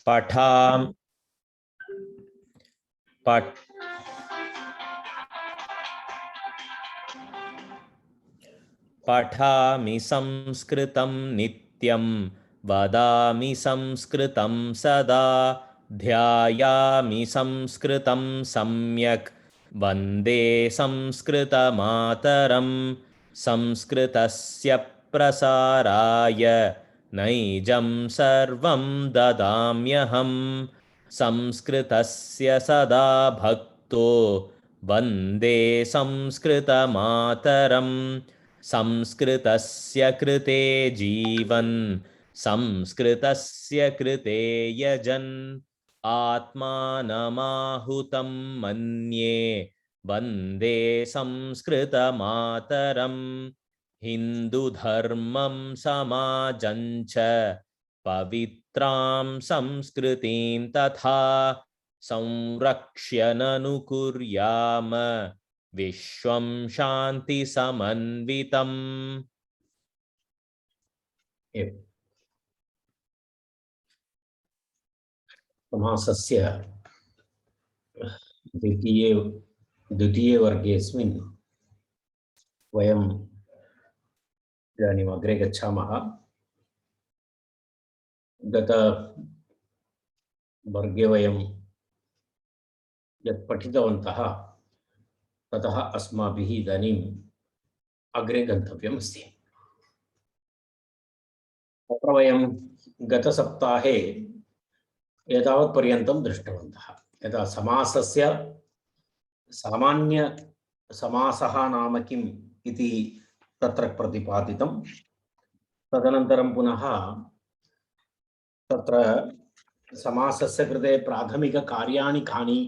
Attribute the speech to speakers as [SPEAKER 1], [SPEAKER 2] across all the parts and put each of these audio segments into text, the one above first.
[SPEAKER 1] पठाम पठ पठामि संस्कृतं नित्यं वदामि संस्कृतं सदा ध्यायामि संस्कृतं सम्यक् वन्दे संस्कृतमातरं संस्कृतस्य प्रसाराय नैजं सर्वं ददाम्यहं संस्कृतस्य सदा भक्तो वन्दे संस्कृतमातरम् संस्कृतस्य कृते जीवन् संस्कृतस्य कृते यजन् आत्मानमाहुतं मन्ये वन्दे संस्कृतमातरम् हिन्दुधर्मं समाजं च पवित्रां संस्कृतिं तथा संरक्ष्य ननुकुर्याम विश्वं शान्ति समन्वितम्।
[SPEAKER 2] समासस्य द्वितीये वर्गेऽस्मिन् वयम् इदानीम् अग्रे गच्छामः। गत वर्गे वयं यत् पठितवन्तः ततः अस्माभिः इदानीम् अग्रे गन्तव्यमस्ति। तत्र वयं गतसप्ताहे एतावत्पर्यन्तं दृष्टवन्तः। यदा समासस्य सामान्यसमासः नाम किम् इति तत्र प्रतिपादितं, तदनन्तरं पुनः तत्र समासस्य कृते प्राथमिककार्याणि कानि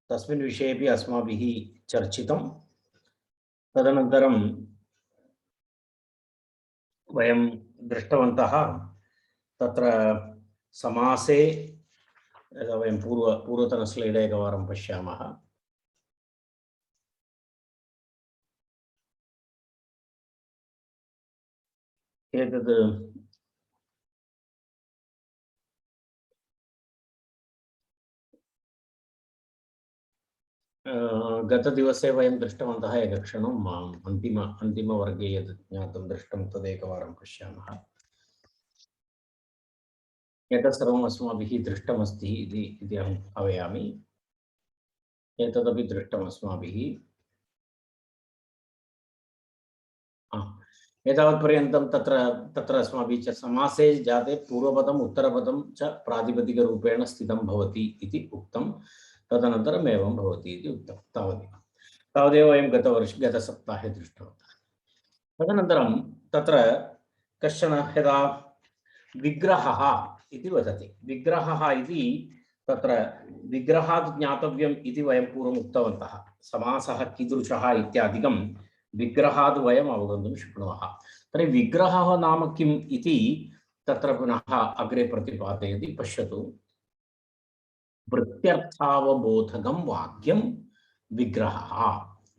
[SPEAKER 2] तस्मिन् विषयेपि अस्माभिः चर्चितं। तदनन्तरं वयं दृष्टवन्तः तत्र समासे वयं पूर्वतन स्लैड् एकवारं पश्यामः। एतद् गतदिवसे वयं दृष्टवन्तः। एकक्षणम् अन्तिमवर्गे यद् ज्ञातं दृष्टं तदेकवारं पश्यामः। एतत् सर्वम् अस्माभिः दृष्टमस्ति इति अहं भावयामि। एतदपि दृष्टम् अस्माभिः। एतावत्पर्यन्तं तत्र अस्माभिः च समासे जाते पूर्वपदम् उत्तरपदं च प्रातिपदिकरूपेण स्थितं भवति इति उक्तं। तदनन्तरम् एवं भवति इति उक्तं। तावदेव वयं गतसप्ताहे दृष्टवन्तः। तदनन्तरं तत्र कश्चन यदा विग्रहः इति वदति। विग्रहः इति तत्र विग्रहात् ज्ञातव्यम् इति वयं पूर्वम् उक्तवन्तः। समासः कीदृशः इत्यादिकं विग्रहात् वयम् अवगन्तुं शक्नुमः। तर्हि विग्रहः नाम किम् इति तत्र पुनः अग्रे प्रतिपादयति। पश्यतु, वृत्त्यर्थावबोधकं वाक्यं विग्रहः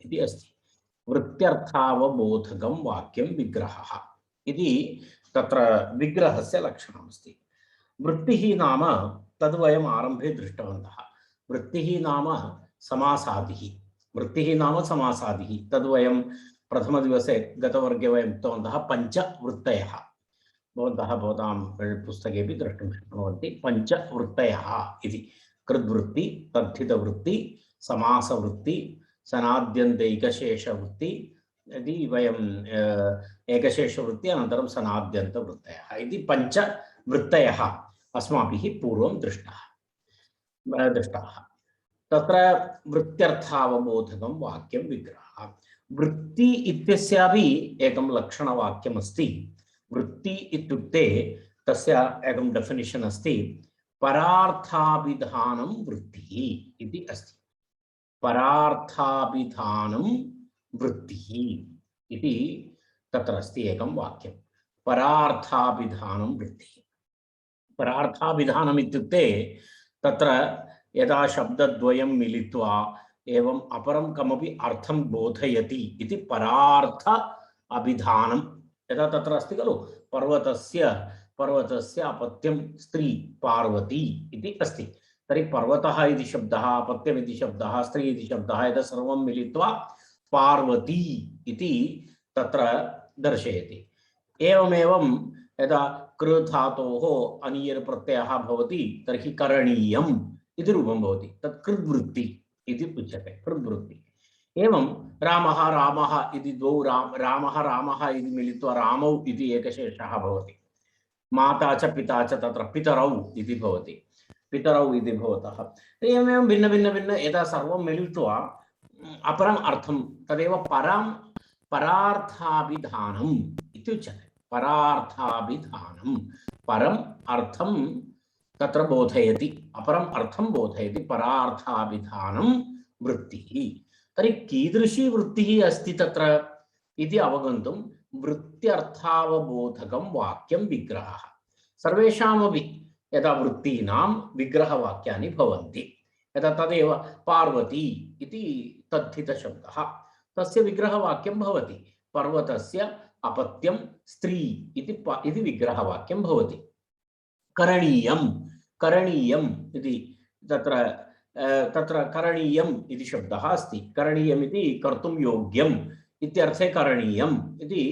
[SPEAKER 2] इति अस्ति। वृत्त्यर्थावबोधकं वाक्यं विग्रहः इति तत्र विग्रहस्य लक्षणमस्ति। वृत्तिः नाम तद् वयम् आरम्भे दृष्टवन्तः। वृत्तिः नाम समासादिः। वृत्तिः नाम समासादिः। तद् वयं प्रथमदिवसे गतवर्गे वयम् उक्तवन्तः। पञ्चवृत्तयः भवन्तः भवतां पुस्तकेपि द्रष्टुं शक्नुवन्ति। पञ्चवृत्तयः इति कृद्वृत्ति, तद्धितवृत्ति, समासवृत्ति, सनाद्यन्तैकशेषवृत्ति इति वयम् एकशेषवृत्ति अनन्तरं सनाद्यन्तवृत्तयः इति पञ्चवृत्तयः अस्माभिः पूर्वं दृष्टाः। तत्र वृत्त्यर्थावबोधकं वाक्यं विग्रहः। वृत्ति इत्यस्यापि एकं लक्षणवाक्यमस्ति। वृत्ति इत्युक्ते तस्य एकं डेफिनिशन् अस्ति। परार्थाभिधानं वृत्तिः इति अस्ति। परार्थाभिधानं वृत्तिः इति तत्र अस्ति एकं वाक्यं। परार्थाभिधानं वृत्तिः। परार्थाभिधानम् इत्युक्ते तत्र यदा शब्दद्वयं मिलित्वा एवम् अपरं कमपि अर्थं बोधयति इति परार्थ अभिधानं। यदा तत्र अस्ति खलु, पर्वतस्य पर्वतस्य अपत्यं स्त्री पार्वती इति अस्ति। तर्हि पर्वतः इति शब्दः, अपत्यम् इति शब्दः, स्त्री इति शब्दः एतत् सर्वं मिलित्वा पार्वती इति तत्र दर्शयति। एवमेवं यदा कृ धातोः अनीयर् प्रत्ययः भवति तर्हि करणीयम् इति रूपं भवति। तत् कृद्वृत्ति इति उच्यते, कृद्वृत्ति। एवं रामः रामः इति द्वौ रामः रामः इति मिलित्वा रामौ इति एकशेषः भवति। माता च पिता च तत्र पितरौ इति भवति, पितरौ इति भवतः। एवमेवं भिन्न भिन्न भिन्न यदा सर्वं मिलित्वा अपरम् अर्थं तदेव परार्थाभिधानम् इति उच्यते। परार्थाभिधानं परम् अर्थं तत्र बोधयति, अपरम् अर्थं बोधयति, परार्थाभिधानं वृत्तिः। तर्हि कीदृशी वृत्तिः अस्ति तत्र इति अवगन्तुं वृत्त्यर्थावबोधकं वाक्यं विग्रहः। सर्वेषामपि यदा वृत्तीनां विग्रहवाक्यानि भवन्ति, यदा तदेव पार्वती इति तद्धितशब्दः, तस्य विग्रहवाक्यं भवति। पर्वतस्य अपत्यं स्त्री इति विग्रहवाक्यं भवति। करणीयं करणीयम् इति तत्र करणीयम् इति शब्दः अस्ति। करणीयम् इति कर्तुं योग्यम् इत्यर्थे करणीयम् इति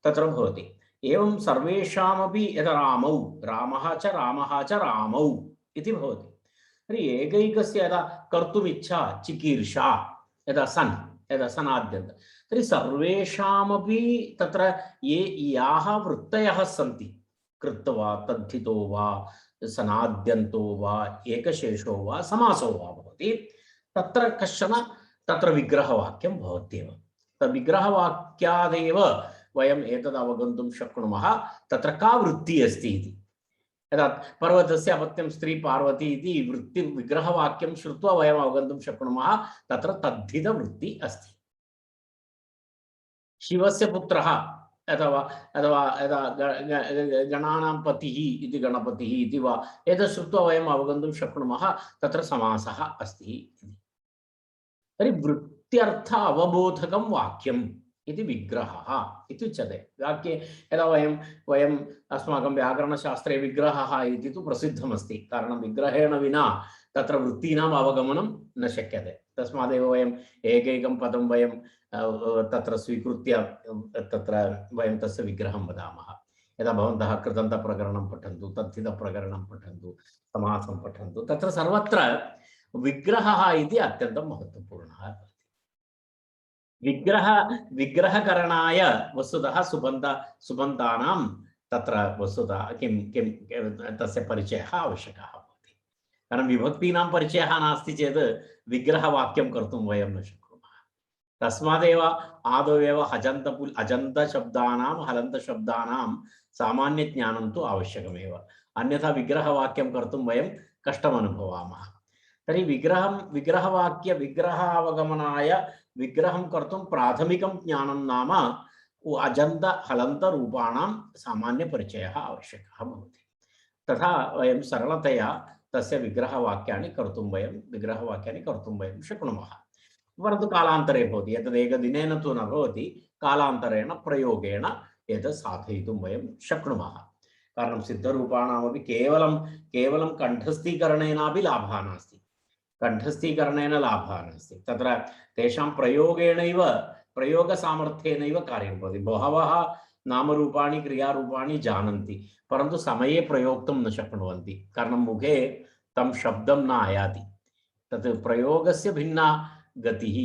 [SPEAKER 2] तत्र भवति। एवं सर्वेषामपि यदा रामौ रामः च रामौ इति भवति। तर्हि एकैकस्य यदा कर्तुम् इच्छा चिकीर्षा यदा सनाद्यन्त, तर्हि सर्वेषामपि तत्र याः वृत्तयः सन्ति, कृत्वा तद्धितो वा सनाद्यन्तो वा एकशेषो वा समासो वा भवति, तत्र कश्चन तत्र विग्रहवाक्यं भवत्येव। तद्विग्रहवाक्यादेव वयम् एतद् अवगन्तुं शक्नुमः तत्र का वृत्तिः अस्ति इति। यदा पर्वतस्य अपत्यं स्त्री पार्वती इति वृत्ति विग्रहवाक्यं श्रुत्वा वयम् अवगन्तुं शक्नुमः तत्र तद्धितवृत्तिः अस्ति। शिवस्य पुत्रः अथवा यदा गणानां पतिः इति गणपतिः इति वा एतत् श्रुत्वा वयम् अवगन्तुं शक्नुमः तत्र समासः अस्ति इति। तर्हि वृत्त्यर्थ अवबोधकं वाक्यम् इति विग्रहः इति उच्यते। वाक्ये यदा वयम् अस्माकं व्याकरणशास्त्रे विग्रहः इति तु प्रसिद्धमस्ति, कारणं विग्रहेण विना तत्र वृत्तीनाम् अवगमनं न शक्यते। तस्मादेव वयम् एकैकं पदं वयं तत्र स्वीकृत्य तत्र वयं तस्य विग्रहं वदामः। यदा भवन्तः कृदन्तप्रकरणं पठन्तु, तद्धितप्रकरणं पठन्तु, समासं पठन्तु, तत्र सर्वत्र विग्रहः इति अत्यन्तं महत्त्वपूर्णः। विग्रहकरणाय वस्तुतः सुबन्तानां तत्र वस्तुतः किं तस्य परिचयः आवश्यकः भवति। कारणं विभक्तीनां परिचयः नास्ति चेत् विग्रहवाक्यं कर्तुं वयं न शक्नुमः। तस्मादेव आदौ एव अजन्तशब्दानां हलन्तशब्दानां सामान्यज्ञानं तु आवश्यकमेव, अन्यथा विग्रहवाक्यं कर्तुं वयं कष्टम् अनुभवामः। तर्हि विग्रहावगमनाय विग्रहं कर्तुं प्राथमिकं ज्ञानं नाम अजन्त हलन्त रूपाणां सामान्यपरिचयः आवश्यकः भवति। तथा वयं सरलतया तस्य विग्रहवाक्यानि कर्तुं वयं शक्नुमः। परन्तु कालान्तरे भवति, एतद् एकदिनेन तु न भवति, कालान्तरेण प्रयोगेण एतत् साधयितुं वयं शक्नुमः। कारणं सिद्धरूपाणामपि केवलं कण्ठस्थीकरणेनापि लाभः नास्ति, कण्ठस्थीकरणेन लाभः नास्ति, तत्र तेषां प्रयोगसामर्थ्येनैव कार्यं भवति। बहवः नामरूपाणि क्रियारूपाणि जानन्ति, परन्तु समये प्रयोक्तुं न शक्नुवन्ति, कारणं मुखे तं शब्दं न आयाति। तत् प्रयोगस्य भिन्ना गतिः,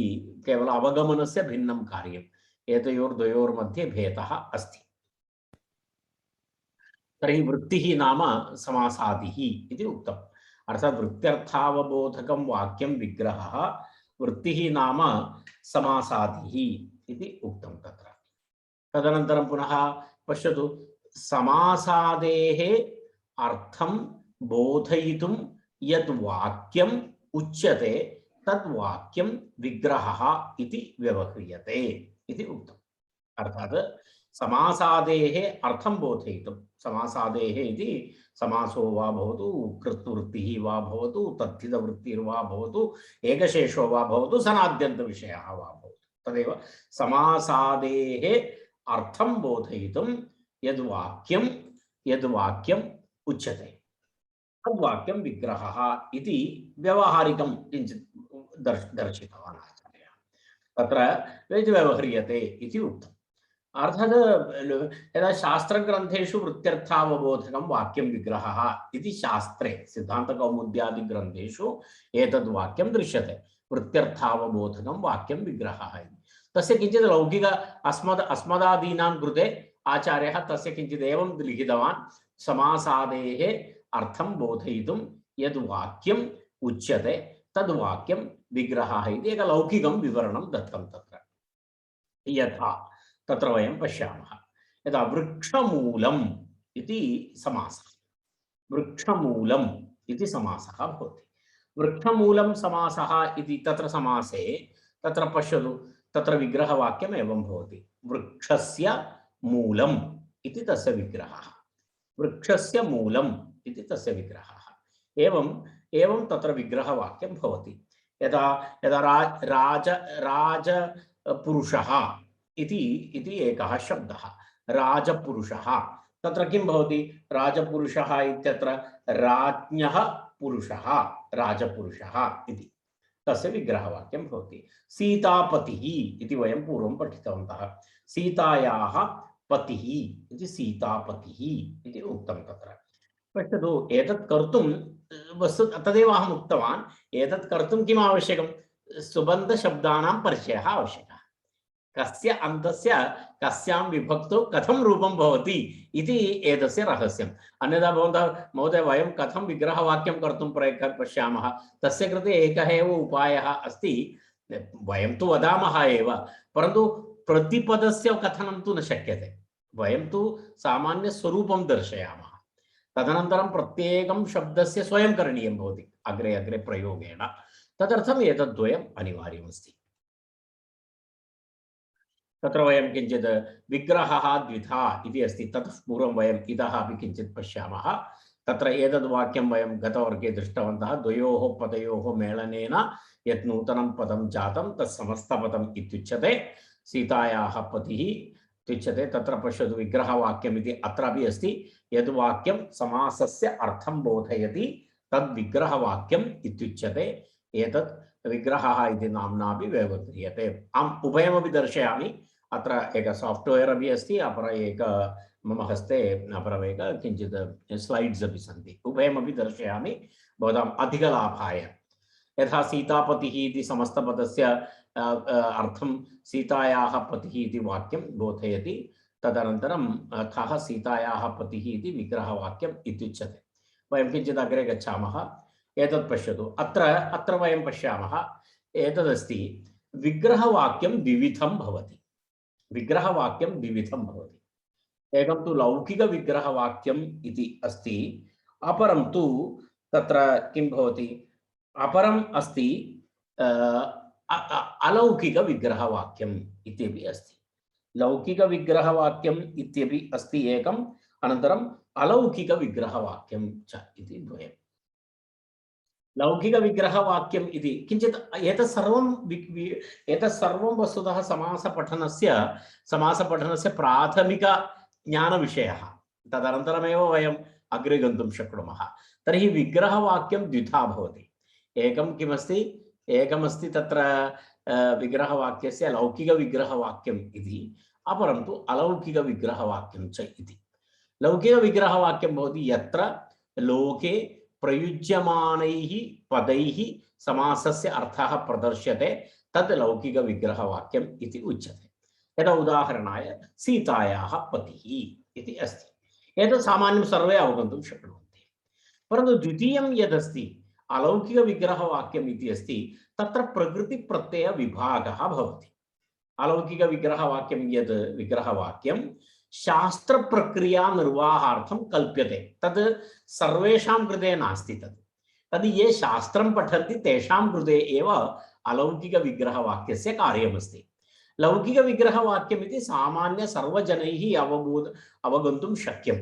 [SPEAKER 2] केवल अवगमनस्य भिन्नं कार्यम्, एतयोर्द्वयोर्मध्ये भेदः अस्ति। तर्हि वृत्तिः नाम समासादिः इति उक्तम्। अर्थात् वृत्त्यर्थावबोधकं वाक्यं विग्रहः, वृत्तिः नाम समासादिः इति उक्तं तत्र। तदनन्तरं पुनः पश्यतु, समासादेः अर्थं बोधयितुं यद् वाक्यम् उच्यते तद् वाक्यं विग्रहः इति व्यवह्रियते इति उक्तम्। अर्थात् समासादेः अर्थं बोधयितुं, समासादेः इति समासो वा भवतु, कृत्ववृत्तिः वा भवतु, तद्धितवृत्तिर्वा भवतु, एकशेषो वा भवतु, सनाद्यन्तविषयः वा भवतु, तदेव समासादेः अर्थं बोधयितुं यद् वाक्यं यद् वाक्यम् उच्यते तद् वाक्यं विग्रहः इति व्यवहारिकं किञ्चित् दर्शितवान् आचार्यः। तत्र व्यवह्रियते इति उक्तम्। अर्थात् यदा शास्त्रग्रन्थेषु वृत्त्यर्थावबोधकं वाक्यं विग्रहः इति शास्त्रे सिद्धान्तकौमुद्यादिग्रन्थेषु एतद् वाक्यं दृश्यते, वृत्त्यर्थावबोधकं वाक्यं विग्रहः इति। तस्य किञ्चित् लौकिक अस्मदादीनां कृते आचार्यः तस्य किञ्चित् एवं लिखितवान्, समासादेः अर्थं बोधयितुं यद् वाक्यम् उच्यते तद् वाक्यं विग्रहः इति एकं लौकिकं विवरणं दत्तं तत्र। यथा तत्र वयं पश्यामः, यदा वृक्षमूलम् इति समासः, वृक्षमूलम् इति समासः भवति। वृक्षमूलं समासः इति तत्र समासे तत्र पश्यतु, तत्र विग्रहवाक्यम् एवं भवति, वृक्षस्य मूलम् इति तस्य विग्रहः, वृक्षस्य मूलम् इति तस्य विग्रहः। एवं तत्र विग्रहवाक्यं भवति। यदा यदा राजपुरुषः इति एकः शब्दः, राजपुरुषः, तत्र किं भवति, राजपुरुषः इत्यत्र राज्ञः पुरुषः राजपुरुषः इति तस्य विग्रहवाक्यं भवति। सीतापतिः इति वयं पूर्वं पठितवन्तः, सीतायाः पतिः इति सीतापतिः इति उक्तं तत्र। पश्यतु, एतत् कर्तुं वस्तु तदेव अहम् उक्तवान्, एतत् कर्तुं किम् आवश्यकं, सुबन्धशब्दानां परिचयः आवश्यकः। कस्य अन्तस्य कस्यां विभक्तौ कथं रूपं भवति इति एतस्य रहस्यम्। अन्यथा भवन्तः महोदय वयं कथं विग्रहवाक्यं कर्तुं पश्यामः, तस्य कृते एकः एव उपायः अस्ति, वयं तु वदामः एव, परन्तु प्रतिपदस्य कथनं तु न शक्यते। वयं तु सामान्यस्वरूपं दर्शयामः, तदनन्तरं प्रत्येकं शब्दस्य स्वयं करणीयं भवति अग्रे अग्रे प्रयोगेण। तदर्थम् एतद्द्वयम् अनिवार्यमस्ति। तत्र वयं किञ्चित् विग्रहः द्विधा इति अस्ति, ततः पूर्वं वयम् इतः अपि किञ्चित् पश्यामः। तत्र एतद् वाक्यं वयं गतवर्गे दृष्टवन्तः, द्वयोः पदयोः मेलनेन यत् नूतनं पदं जातं तत् समस्तपदम् इत्युच्यते, सीतायाः पतिः इत्युच्यते। तत्र पश्यतु, विग्रहवाक्यम् इति अत्रापि अस्ति, यद् वाक्यं समासस्य अर्थं बोधयति तद् विग्रहवाक्यम् इत्युच्यते। एतत् विग्रहः इति नाम्नापि व्यवह्रियते। अहम् उभयमपि दर्शयामि। अत्र एक साफ्ट्वेयर अपि अस्ति, अपर एक मम हस्ते अपरम् एक किञ्चित् स्लैड्स् अपि सन्ति, उभयमपि दर्शयामि भवताम् अधिकलाभाय। यथा सीतापतिः इति समस्तपदस्य अर्थं सीतायाः पतिः इति वाक्यं बोधयति, तदनन्तरं अथः सीतायाः पतिः इति विग्रहवाक्यम् इत्युच्यते। वयं किञ्चित् अग्रे गच्छामः। एतत् पश्यतु, अत्र वयं पश्यामः, एतदस्ति विग्रहवाक्यं द्विविधं भवति। विग्रहवाक्यं द्विविधं भवति, एकं तु लौकिकविग्रहवाक्यम् इति अस्ति, अपरं तु तत्र किं भवति, अपरम् अस्ति अलौकिकविग्रहवाक्यम् इत्यपि अस्ति। लौकिकविग्रहवाक्यम् इत्यपि अस्ति एकम्, अनन्तरम् अलौकिकविग्रहवाक्यं च इति द्वयम्। लौकिकविग्रहवाक्यम् इति किञ्चित् एतत् सर्वं वस्तुतः समासपठनस्य प्राथमिकज्ञानविषयः, तदनन्तरमेव वयम् अग्रे गन्तुं शक्नुमः। तर्हि विग्रहवाक्यं द्विधा भवति, एकं किमस्ति, एकमस्ति तत्र विग्रहवाक्यस्य लौकिकविग्रहवाक्यम् इति, अपरं तु अलौकिकविग्रहवाक्यं च इति। लौकिकविग्रहवाक्यं भवति यत्र लोके प्रयुज्यमानैः पदैः समासस्य अर्थः प्रदर्श्यते, तद् लौकिकविग्रहवाक्यम् इति उच्यते। यदा उदाहरणाय सीतायाः पतिः इति अस्ति, एतत् सामान्यं सर्वे अवगन्तुं शक्नुवन्ति। परन्तु द्वितीयं यदस्ति अलौकिकविग्रहवाक्यम् इति अस्ति, तत्र प्रकृतिप्रत्ययविभागः भवति। अलौकिकविग्रहवाक्यं यद् विग्रहवाक्यं शास्त्रप्रक्रिया निर्वाहार्थं कल्प्यते, तद् सर्वेषां कृते नास्ति। तद् ये शास्त्रं पठन्ति तेषां कृते एव अलौकिकविग्रहवाक्यस्य कार्यमस्ति। लौकिकविग्रहवाक्यम् इति सामान्य सर्वजनैः अवगन्तुं शक्यं,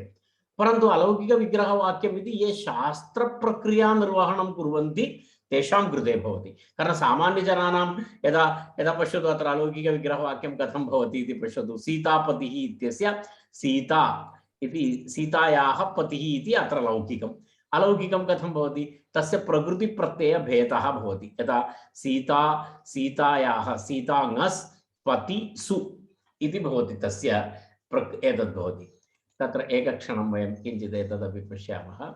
[SPEAKER 2] परन्तु अलौकिकविग्रहवाक्यम् इति ये शास्त्रप्रक्रिया निर्वहणं कुर्वन्ति तेषां कृते भवति। कारण सामान्यजनानां यदा पश्यतु, अत्र अलौकिकविग्रहवाक्यं कथं भवति इति पश्यतु। सीतापतिः इत्यस्य सीता इति सीतायाः पतिः इति अत्र लौकिकम्। अलौकिकं कथं भवति? तस्य प्रकृतिप्रत्ययभेदः भवति। यथा सीता सीतायाः सीता ङस् पति सु इति भवति, तस्य एतद् भवति। तत्र एकक्षणं वयं किञ्चित् एतदपि पश्यामः।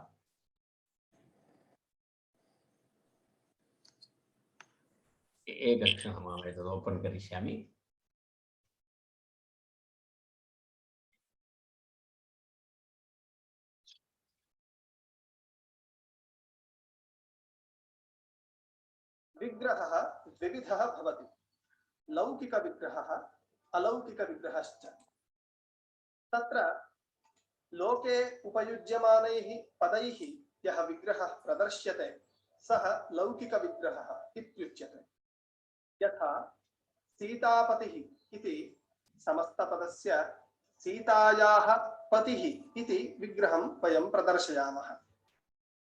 [SPEAKER 2] एकक्षणम् अहम् एतद् ओपन् करिष्यामि।
[SPEAKER 3] विग्रहः द्विविधः भवति, लौकिकविग्रहः अलौकिकविग्रहश्च। तत्र लोके उपयुज्यमानैः पदैः यः विग्रहः प्रदर्श्यते सः लौकिकविग्रहः इत्युच्यते। यथा सीतापतिः इति समस्तपदस्य सीतायाः पतिः इति विग्रहं वयं प्रदर्शयामः।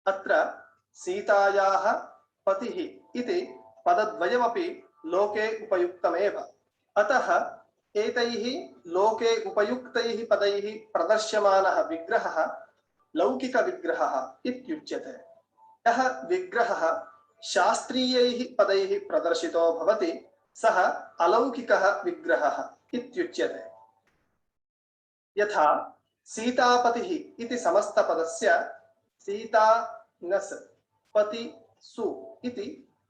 [SPEAKER 3] अत्र सीतायाः पतिः इति पदद्वयमपि लोके उपयुक्तमेव। अतः एतैः लोके उपयुक्तैः पदैः प्रदर्श्यमानः विग्रहः लौकिकविग्रहः इत्युच्यते। यः विग्रहः शास्त्रीयैः पदैः प्रदर्शितो भवति सः अलौकिकः विग्रहः इत्युच्यते। यथा सीतापतिः इति समस्तपदस्य सीता ङस् पति सु इति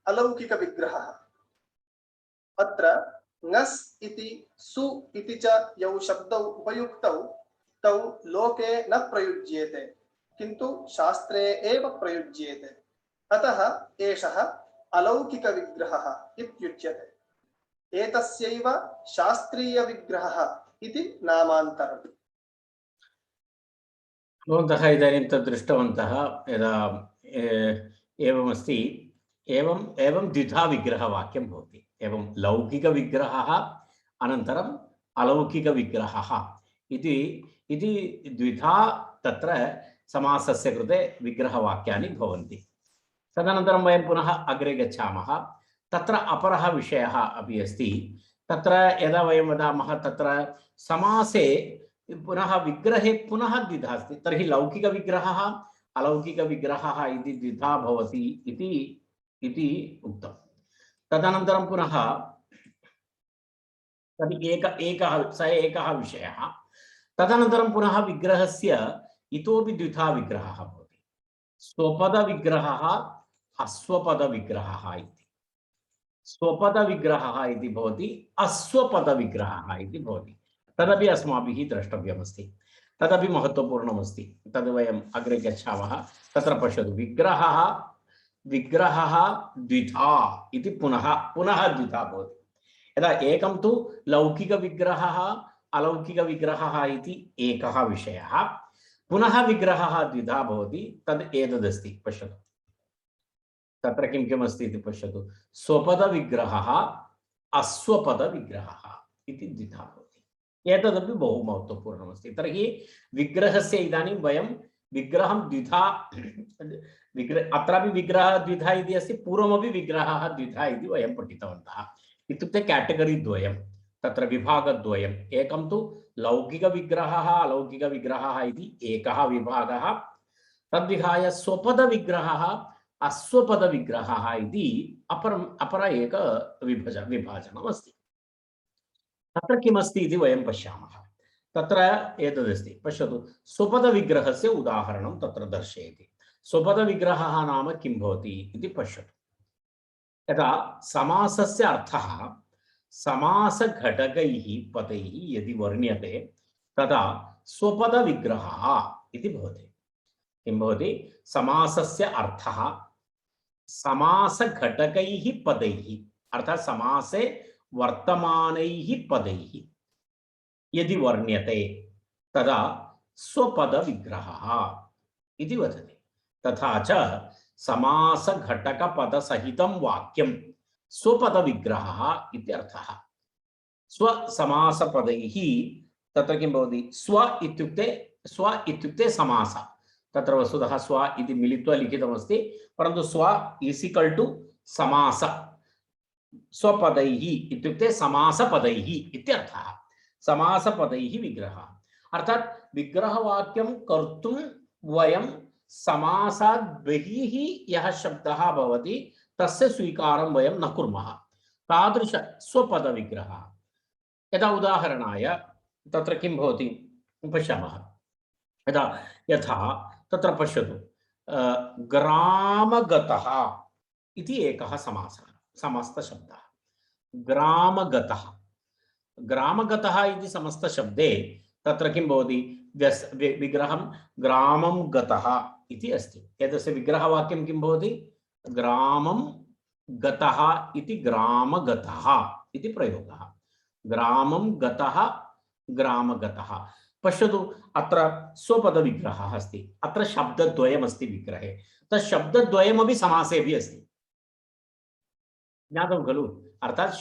[SPEAKER 3] अलौकिकविग्रहः। अत्र ङस् इति सु इति च यौ शब्दौ उपयुक्तौ तौ लोके न प्रयुज्येते, किन्तु शास्त्रे एव प्रयुज्येते। अतः एषः अलौकिकविग्रहः इत्युच्यते। एतस्यैव शास्त्रीयविग्रहः इति नामान्तरम्।
[SPEAKER 2] भवन्तः इदानीं तद् दृष्टवन्तः। यदा एवमस्ति, एवं द्विधा विग्रहवाक्यं भवति। एवं लौकिकविग्रहः अनन्तरम् अलौकिकविग्रहः इति द्विधा तत्र समासस्य कृते विग्रहवाक्यानि भवन्ति। तदनन्तरं वयं पुनः अग्रे गच्छामः। तत्र अपरः विषयः अपि अस्ति। तत्र यदा वयं वदामः तत्र समासे पुनः विग्रहे पुनः द्विधा अस्ति, तर्हि लौकिकविग्रहः अलौकिकविग्रहः इति द्विधा भवति इति उक्तं। तदनन्तरं पुनः एकः विषयः। तदनन्तरं पुनः विग्रहस्य इतोपि द्विधा विग्रहः भवति, स्वपदविग्रहः अस्वपदविग्रहः इति। स्वपदविग्रहः इति भवति, अस्वपदविग्रहः इति भवति। तदपि अस्माभिः द्रष्टव्यमस्ति, तदपि महत्त्वपूर्णमस्ति। तद् वयम् अग्रे गच्छामः। तत्र पश्यतु, विग्रहः द्विधा इति पुनः द्विधा भवति। यदा एकं तु लौकिकविग्रहः अलौकिकविग्रहः इति एकः विषयः, पुनः विग्रहः द्विधा भवति, तद् एतदस्ति। पश्यतु तत्र किं किम् अस्ति इति पश्यतु। स्वपदविग्रहः अस्वपदविग्रहः इति द्विधा भवति। एतदपि बहु महत्त्वपूर्णमस्ति। तर्हि विग्रहस्य इदानीं वयं विग्रहं द्विधा अत्रापि विग्रहः द्विधा इति अस्ति, पूर्वमपि विग्रहः द्विधा इति वयं पठितवन्तः। इत्युक्ते केटगरी द्वयं, तत्र विभागद्वयम्। एकं तु लौकिकविग्रहः अलौकिकविग्रहः इति एकः विभागः, तद्विहाय स्वपदविग्रहः अस्वपदविग्रहः इति अपर एक विभाजनमस्ति। तत्र किमस्ति इति वयं पश्यामः। तत्र एतदस्ति, पश्यतु। स्वपदविग्रहस्य उदाहरणं तत्र दर्शयति। स्वपदविग्रहः नाम किं भवति इति पश्यतु। यदा समासस्य अर्थः समासघटकैः पदैः यदि वर्ण्यते तदा स्वपदविग्रहः इति भवति। किं भवति? समासस्य अर्थः समासघटकैः पदैः, अर्थात् समासे वर्तमानैः पदैः यदि वर्ण्यते तदा स्वपदविग्रहः इति वदति। तथा च समासघटकपदसहितं वाक्यं स्वपदविग्रहः इत्यर्थः। स्वसमासपदैः तत्र किं भवति? स्व इत्युक्ते समास। तत्र वस्तुतः स्व इति मिलित्वा लिखितमस्ति, परन्तु स्व इस् इक्वल् टु समास। स्वपदैः इत्युक्ते समासपदैः इत्यर्थः। समासपदैः विग्रहः, अर्थात् विग्रहवाक्यं कर्तुं वयं समासात् बहिः यः शब्दः भवति तस्य स्वीकारं वयं न कुर्मः। तादृश स्वपदविग्रहः। यदा उदाहरणाय तत्र किं भवति पश्यामः। यथा तत्र पश्यतु, ग्रामगतः इति एकः समासः, समस्तशब्दः। ग्रामगतः, ग्रामगतः इति समस्तशब्दे तत्र किं भवति, विग्रहं ग्रामं गतः इति अस्ति। एतस्य विग्रहवाक्यं किं भवति, ग्रामं गतः इति ग्रामगतः इति प्रयोगः। ग्रामं गतः ग्रामगतः। पश्यतु, अत्र स्वपदविग्रहः अस्ति, अत्र शब्दद्वयमस्ति विग्रहे, तत् शब्दद्वयमपि समासेऽपि अस्ति। ज्ञातं खलु? अर्थात्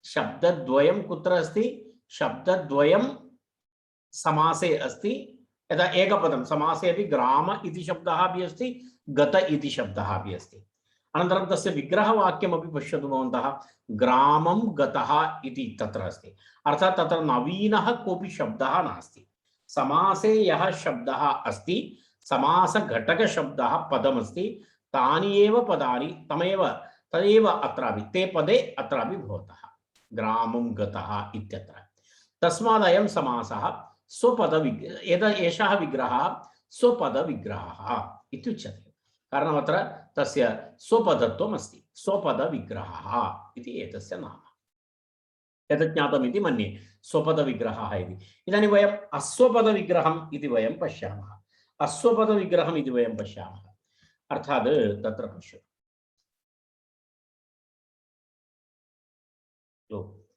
[SPEAKER 2] शब्दद्वयं कुत्र अस्ति, शब्दद्वयं समासे अस्ति। यदा एकपदं समासे अपि ग्राम इति शब्दः अपि अस्ति, गत इति शब्दः अपि अस्ति। अनन्तरं तस्य विग्रहवाक्यमपि पश्यतु भवन्तः, ग्रामं गतः इति तत्र अस्ति। अर्थात् तत्र नवीनः कोऽपि शब्दः नास्ति। समासे यः शब्दः अस्ति, समासघटकशब्दः पदमस्ति, तानि एव पदानि तदेव अत्रापि, ते पदे अत्रापि भवतः ग्रामं गतः इत्यत्र। तस्मादयं समासः एषः विग्रहः स्वपदविग्रहः इत्युच्यते। कारणम् अत्र तस्य स्वपदत्वम् अस्ति, स्वपदविग्रहः इति एतस्य नाम। एतत् ज्ञातमिति मन्ये, स्वपदविग्रहः इति। इदानीं वयम् अस्वपदविग्रहम् इति वयं पश्यामः। अस्वपदविग्रहम् इति वयं पश्यामः। अर्थात् तत्र पश्यतु,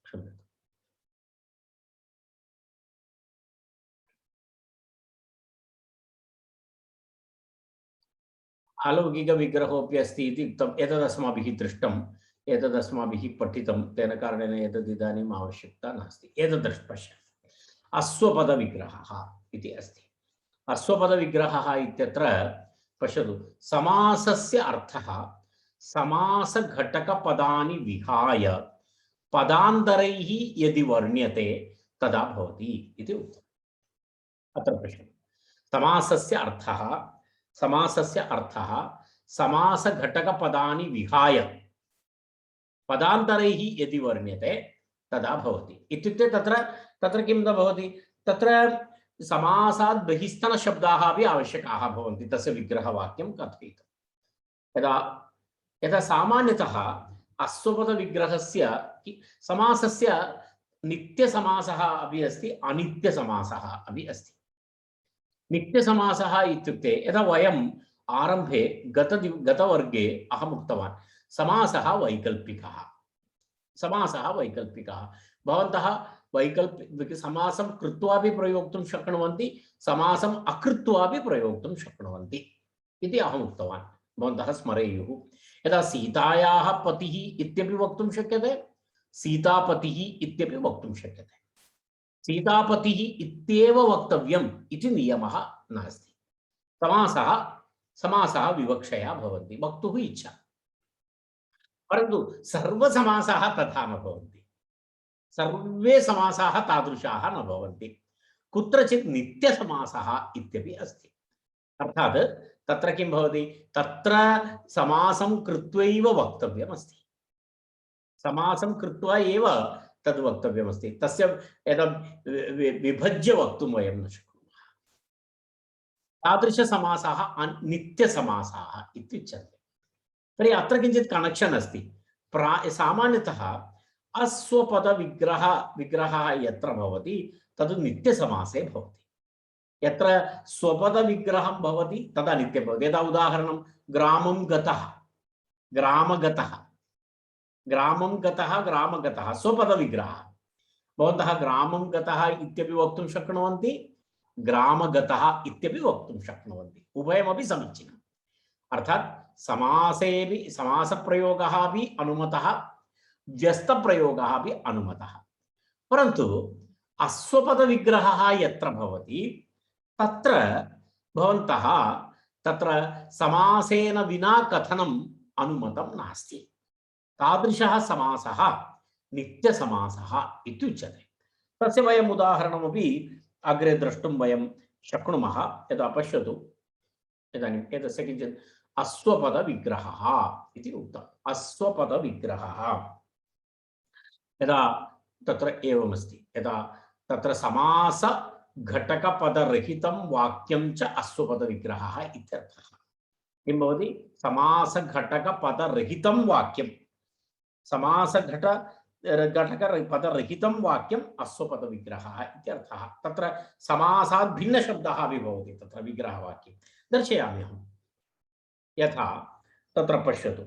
[SPEAKER 2] क्षम्यताम्, अलौकिकविग्रहोऽपि अस्ति इति उक्तम्। एतदस्माभिः दृष्टम्, एतदस्माभिः पठितं, तेन कारणेन एतद् इदानीम् आवश्यकता नास्ति। एतद् पश्यतु, अस्वपदविग्रहः इति अस्ति। अस्वपदविग्रहः इत्यत्र पश्यतु, समासस्य अर्थः समासघटकपदानि विहाय पदान्तरैः यदि वर्ण्यते तदा भवति इति उक्तम्। अत्र पश्यतु, समासस्य अर्थः समासघटकपदानि विहाय पदान्तरैः यदि वर्ण्यते तदा भवति इत्युक्ते तत्र किं भवति, तत्र समासात् बहिस्तनशब्दाः अपि आवश्यकाः भवन्ति तस्य विग्रहवाक्यं कथयितुं। यदा सामान्यतः अस्वपदविग्रहस्य समासस्य नित्यसमासः अपि अस्ति, अनित्यसमासः अपि अस्ति। नित्यसमासः इत्युक्ते यदा वयम् आरम्भे गतवर्गे अहम् उक्तवान्, समासः वैकल्पिकः। समासः वैकल्पिकः। भवन्तः समासं कृत्वापि प्रयोक्तुं शक्नुवन्ति, समासम् अकृत्वापि प्रयोक्तुं शक्नुवन्ति इति अहम् उक्तवान्। भवन्तः स्मरेयुः। यदा सीतायाः पतिः इत्यपि वक्तुं शक्यते, सीतापतिः इत्यपि वक्तुं शक्यते। सीतापतिः इत्येव वक्तव्यम् इति नियमः नास्ति। समासः विवक्षया भवन्ति, वक्तुः इच्छा। परन्तु सर्वसमासाः तथा न भवन्ति, सर्वे समासाः तादृशाः न भवन्ति। कुत्रचित् नित्यसमासः इत्यपि अस्ति। अर्थात् तत्र किं भवति, तत्र समासं कृत्वैव वक्तव्यमस्ति, समासं कृत्वा एव तद् वक्तव्यमस्ति। तस्य यदा विभज्य वक्तुं वयं न शक्नुमः। तादृशसमासाः नित्यसमासाः इत्युच्यन्ते। तर्हि अत्र किञ्चित् कनेक्षन् अस्ति। सामान्यतः अस्वपदविग्रहः यत्र भवति तद् नित्यसमासे भवति। यत्र स्वपदविग्रहं भवति तदा नित्यं भवति। यदा उदाहरणं ग्रामं गतः, ग्रामगतः, ग्रामं गतः, ग्रामगतः, स्वपदविग्रहः। भवन्तः ग्रामं गतः इत्यपि वक्तुं शक्नुवन्ति, ग्रामगतः इत्यपि वक्तुं शक्नुवन्ति। उभयमपि समीचीनम्। अर्थात् समासेऽपि समासप्रयोगः अपि अनुमतः, व्यस्तप्रयोगः अपि अनुमतः। परन्तु अस्वपदविग्रहः यत्र भवति तत्र भवन्तः तत्र समासेन विना कथनम् अनुमतं नास्ति। तादृशः समासः नित्यसमासः इत्युच्यते। तस्य वयम् उदाहरणमपि अग्रे द्रष्टुं वयं शक्नुमः। यदा पश्यतु इदानीम् एतस्य किञ्चित् अश्वपदविग्रहः इति उक्तम्। अश्वपदविग्रहः यदा तत्र एवमस्ति, यदा तत्र समास घटकपदरहितं वाक्यं च अश्वपदविग्रहः इत्यर्थः। किं भवति? समासघटकपदरहितं वाक्यं, घटकपदरहितं वाक्यम् अश्वपदविग्रहः इत्यर्थः। तत्र समासात् भिन्नशब्दः अपि भवति तत्र विग्रहवाक्ये। दर्शयामि अहं। यथा तत्र पश्यतु,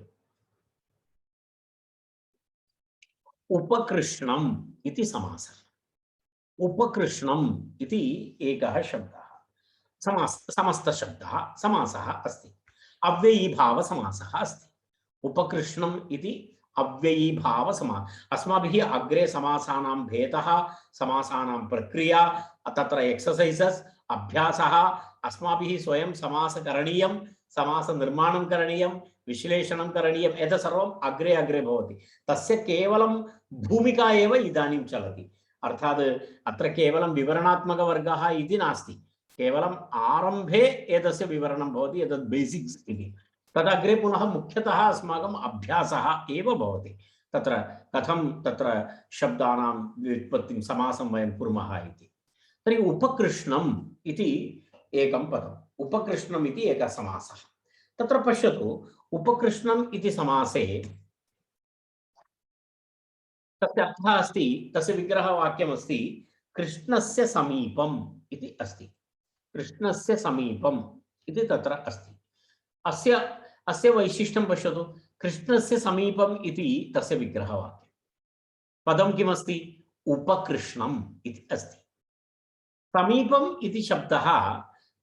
[SPEAKER 2] उपकृष्णम् इति समासः। उपकृष्णम् इति एकः शब्दः, समस्तशब्दः समासः अस्ति। अव्ययीभावसमासः अस्ति। उपकृष्णम् इति अव्ययीभावसमासः। अस्माभिः अग्रे समासानां भेदः, समासानां प्रक्रिया, तत्र एक्सर्सैजस्, अभ्यासः अस्माभिः स्वयं समास करणीयं, समास निर्माणं करणीयं, विश्लेषणं करणीयम्। एतत् सर्वम् अग्रे अग्रे भवति। तस्य केवलं भूमिका एव इदानीं चलति। अर्थात् अत्र केवलं विवरणात्मकवर्गः इति नास्ति, केवलम् आरम्भे एतस्य विवरणं भवति, एतत् बेसिक्स् इति। तदग्रे पुनः मुख्यतः अस्माकम् अभ्यासः एव भवति। तत्र कथं तत्र शब्दानां व्युत्पत्तिं समासं वयं कुर्मः इति। तर्हि उपकृष्णम् इति एकं पदम्, उपकृष्णम् इति एकः समासः। तत्र पश्यतु, उपकृष्णम् इति समासे तस्य अर्थः अस्ति, तस्य विग्रहवाक्यमस्ति कृष्णस्य समीपम् इति अस्ति। कृष्णस्य समीपम् इति तत्र अस्ति। अस्य वैशिष्ट्यं पश्यतु, कृष्णस्य समीपम् इति तस्य विग्रहवाक्यं। पदं किमस्ति? उपकृष्णम् इति अस्ति। समीपम् इति शब्दः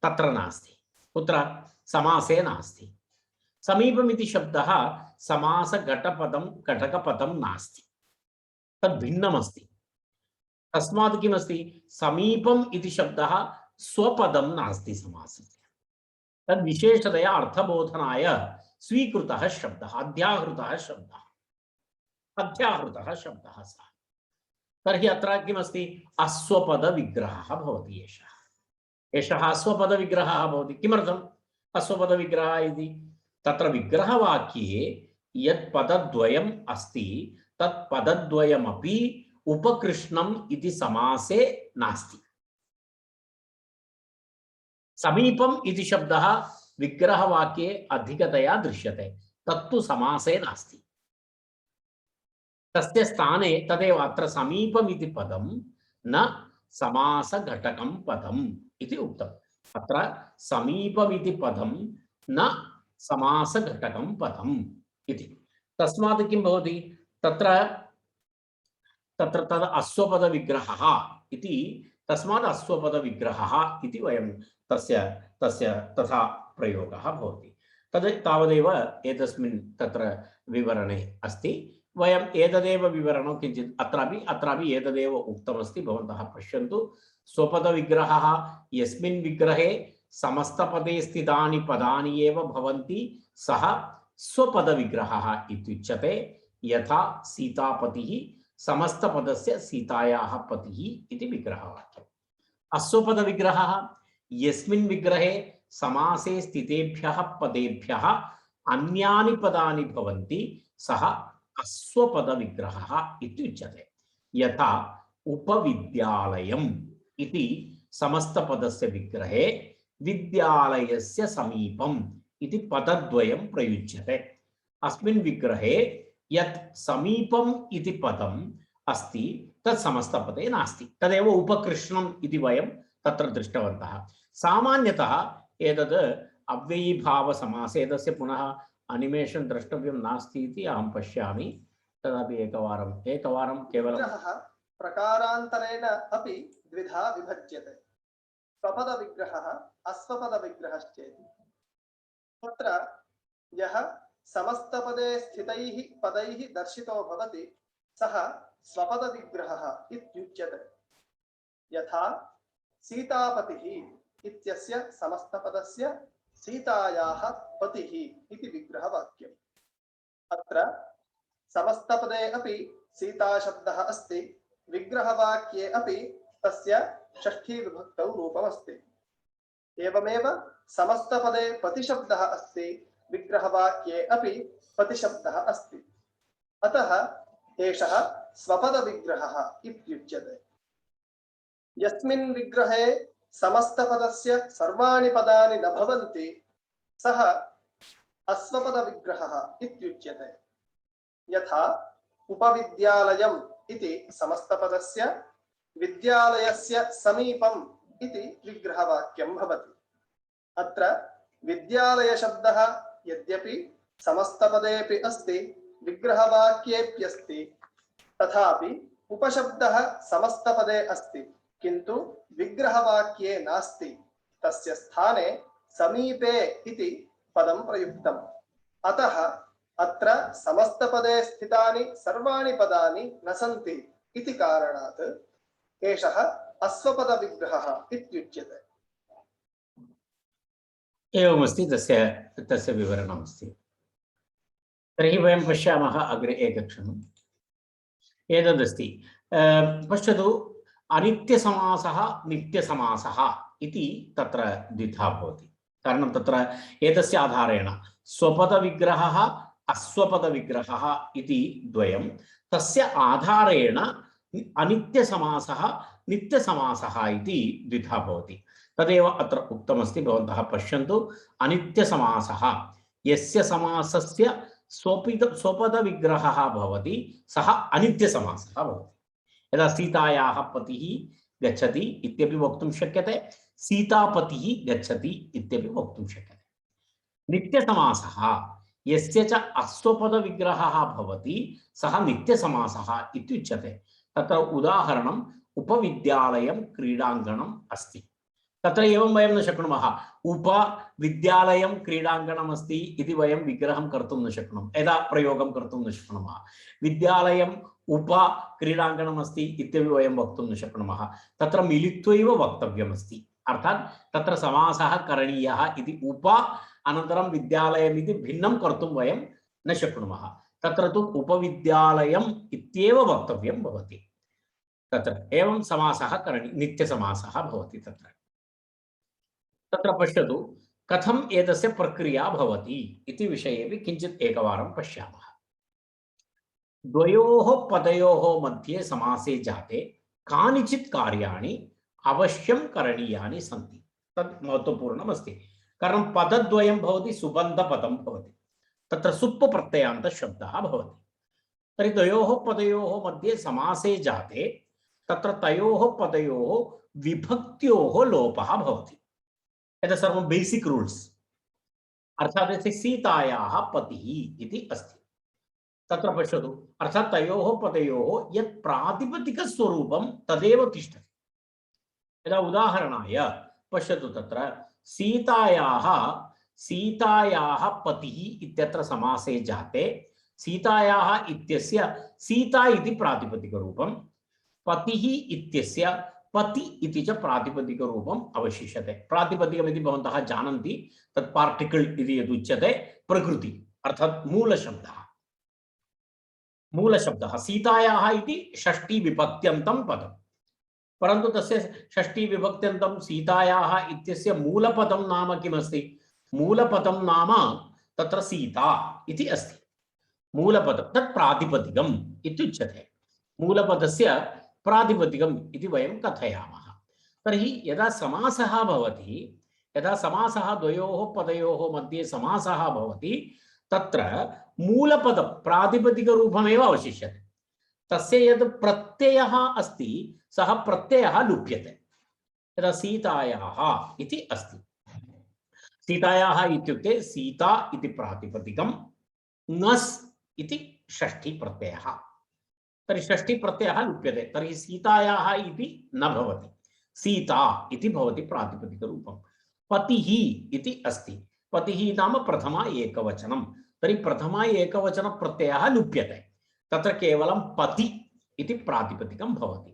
[SPEAKER 2] तत्र नास्ति, कुत्र? समासे नास्ति। समीपम् इति शब्दः घटकपदं नास्ति, तद् भिन्नमस्ति। तस्मात् किमस्ति? समीपम् इति शब्दः स्वपदं नास्ति समासस्य, तद् विशेषतया अर्थबोधनाय स्वीकृतः शब्दः, अध्याहृतः शब्दः सः। तर्हि अत्र किमस्ति? अश्वपदविग्रहः भवति एषः अश्वपदविग्रहः भवति। किमर्थम् अश्वपदविग्रहः इति? तत्र विग्रहवाक्ये यत् पदद्वयम् अस्ति तत् पदद्वयमपि उपकृष्णम् इति समासे नास्ति। समीपम् इति शब्दः विग्रहवाक्ये अधिकतया दृश्यते, तत्तु समासे नास्ति। तस्य स्थाने तदेव अत्र समीपम् इति पदं न समासघटकं पदम् इति उक्तम्। अत्र समीपम् इति पदं न समासघटकं पदम् इति। तस्मात् किं भवति? तत्र तद् अश्वपदविग्रहः इति, तस्मात् अश्वपदविग्रहः इति वयं तस्य तथा प्रयोगः भवति। तद् तावदेव एतस्मिन् तत्र विवरणे अस्ति। वयम् एतदेव विवरणं किञ्चित् अत्रापि एतदेव उक्तमस्ति, भवन्तः पश्यन्तु। स्वपदविग्रहः यस्मिन् विग्रहे समस्तपदे स्थितानि पदानि एव भवन्ति सः स्वपदविग्रहः इत्युच्यते। यथा सीतापतिः समस्तपदस्य सीतायाः पतिः इति विग्रहवाक्यम्। अश्वपदविग्रहः यस्मिन् विग्रहे समासे स्थितेभ्यः पदेभ्यः अन्यानि पदानि भवन्ति सः अश्वपदविग्रहः इत्युच्यते। यथा उपविद्यालयम् इति समस्तपदस्य विग्रहे विद्यालयस्य समीपम् इति पदद्वयं प्रयुज्यते। अस्मिन् विग्रहे यत् समीपम् इति पदम् अस्ति तत् समस्तपदे नास्ति, तदेव उपकृष्णम् इति वयं तत्र दृष्टवन्तः। सामान्यतः एतद् अव्ययीभावसमासे, एतस्य पुनः अनिमेशन् द्रष्टव्यं नास्ति इति अहं पश्यामि। तदपि एकवारं केवलं
[SPEAKER 3] प्रकारान्तरेण अपि द्विधा विभज्यते। स्वपदविग्रहः अश्वपदविग्रहश्चेति। तत्र यः समस्तपदे स्थितैः पदैः दर्शितो भवति सः स्वपदविग्रहः इत्युच्यते। यथा सीतापतिः इत्यस्य समस्तपदस्य सीतायाः पतिः इति विग्रहवाक्यम्। अत्र समस्तपदे अपि सीता शब्दः अस्ति, विग्रहवाक्ये अपि तस्य षष्ठी विभक्तौ रूपमस्ति। एवमेव समस्तपदे पतिशब्दः अस्ति, विग्रहवाक्ये अपि पतिशब्दः अस्ति। अतः एषः स्वपदविग्रहः इत्युच्यते। यस्मिन् विग्रहे समस्तपदस्य सर्वाणि पदानि न भवन्ति सः अस्वपदविग्रहः इत्युच्यते। यथा उपविद्यालयम् इति समस्तपदस्य विद्यालयस्य समीपम् इति विग्रहवाक्यं भवति। अत्र विद्यालयशब्दः यद्यपि समस्तपदेऽपि अस्ति, विग्रहवाक्येऽप्यस्ति, तथापि उपशब्दः समस्तपदे अस्ति किन्तु विग्रहवाक्ये नास्ति। तस्य स्थाने समीपे इति पदं प्रयुक्तम्। अतः अत्र समस्तपदे स्थितानि सर्वाणि पदानि न सन्ति इति कारणात् एषः अस्वपदविग्रहः इत्युच्यते।
[SPEAKER 2] एवमस्ति तस्य विवरणमस्ति। तर्हि वयं पश्यामः अग्रे एकक्षणम्। एतदस्ति पश्यतु, अनित्यसमासः नित्यसमासः इति तत्र द्विधा भवति। कारणं तत्र एतस्य आधारेण स्वपदविग्रहः अस्वपदविग्रहः इति द्वयं, तस्य आधारेण अनित्यसमासः नित्यसमासः इति द्विधा भवति। तदेव अत्र उक्तमस्ति, भवन्तः पश्यन्तु। अनित्यसमासः यस्य समासस्य स्वपदविग्रहः भवति सः अनित्यसमासः भवति। यदा सीतायाः पतिः गच्छति इत्यपि वक्तुं शक्यते, सीतापतिः गच्छति इत्यपि वक्तुं शक्यते। नित्यसमासः यस्य च अस्वपदविग्रहः भवति सः नित्यसमासः इत्युच्यते। तत्र उदाहरणम् उपविद्यालयं क्रीडाङ्गणम् अस्ति। तत्र एवं वयं न शक्नुमः उपविद्यालयं क्रीडाङ्गणम् अस्ति इति वयं विग्रहं कर्तुं न शक्नुमः, यदा प्रयोगं कर्तुं न शक्नुमः। विद्यालयम् उप क्रीडाङ्गणम् अस्ति इत्यपि वयं वक्तुं न शक्नुमः। तत्र मिलित्वैव वक्तव्यमस्ति। अर्थात् तत्र समासः करणीयः इति उप अनन्तरं विद्यालयम् इति भिन्नं कर्तुं वयं न शक्नुमः। तत्र तु उपविद्यालयम् इत्येव वक्तव्यं भवति। तत्र एवं समासः करणीयः, नित्यसमासः भवति। तत्र पश्यतु कथम् एतस्य प्रक्रिया भवति इति विषयेपि किञ्चित् एकवारं पश्यामः। द्वयोः पदयोः मध्ये समासे जाते कानिचित् कार्याणि अवश्यं करणीयानि सन्ति। तत् महत्त्वपूर्णमस्ति। कारणं पदद्वयं भवति, सुबन्धपदं भवति, तत्र सुप् प्रत्ययान्तशब्दः भवति। तर्हि द्वयोः पदयोः मध्ये समासे जाते तत्र तयोः पदयोः विभक्त्योः लोपः भवति। एतत् सर्वं बेसिक् रूल्स्। अर्थात् सीतायाः पतिः इति अस्ति। तत्र पश्यतु, अर्थात् तयोः पदयोः यत् प्रातिपदिकस्वरूपं तदेव तिष्ठति। यदा उदाहरणाय पश्यतु, तत्र सीतायाः पतिः इत्यत्र समासे जाते सीतायाः इत्यस्य सीता इति प्रातिपदिकरूपं, पतिः इत्यस्य पति इति च प्रातिपदिकरूपम् अवशिष्यते। प्रातिपदिकमिति भवन्तः जानन्ति, तत् पार्टिकल् इति यदुच्यते प्रकृति, अर्थात् मूलशब्दः सीतायाः इति षष्ठी विभक्त्यन्तं पदं, परन्तु तस्य षष्ठी विभक्त्यन्तं सीतायाः इत्यस्य मूलपदं नाम किमस्ति? मूलपदं नाम तत्र सीता इति अस्ति। मूलपदं तत् प्रातिपदिकम् इत्युच्यते। मूलपदस्य प्रातिपदिकम् इति वयं कथयामः। तर्हि यदा समासः भवति, यदा समासः द्वयोः पदयोः मध्ये समासः भवति, तत्र मूलपदं प्रातिपदिकरूपमेव अवशिष्यते। तस्य यद् प्रत्ययः अस्ति सः प्रत्ययः लुप्यते। यदा सीतायाः इति अस्ति, सीतायाः इत्युक्ते सीता इति प्रातिपदिकं, ङस् इति षष्ठी प्रत्ययः। तर्हि षष्ठी प्रत्ययः लुप्यते, तर्हि सीतायाः इति न भवति, सीता इति भवति प्रातिपदिकरूपं। पतिः इति अस्ति, पतिः नाम प्रथमा एकवचनं, तर्हि प्रथमा एकवचन प्रत्ययः लुप्यते, तत्र केवलं पति इति प्रातिपदिकं भवति।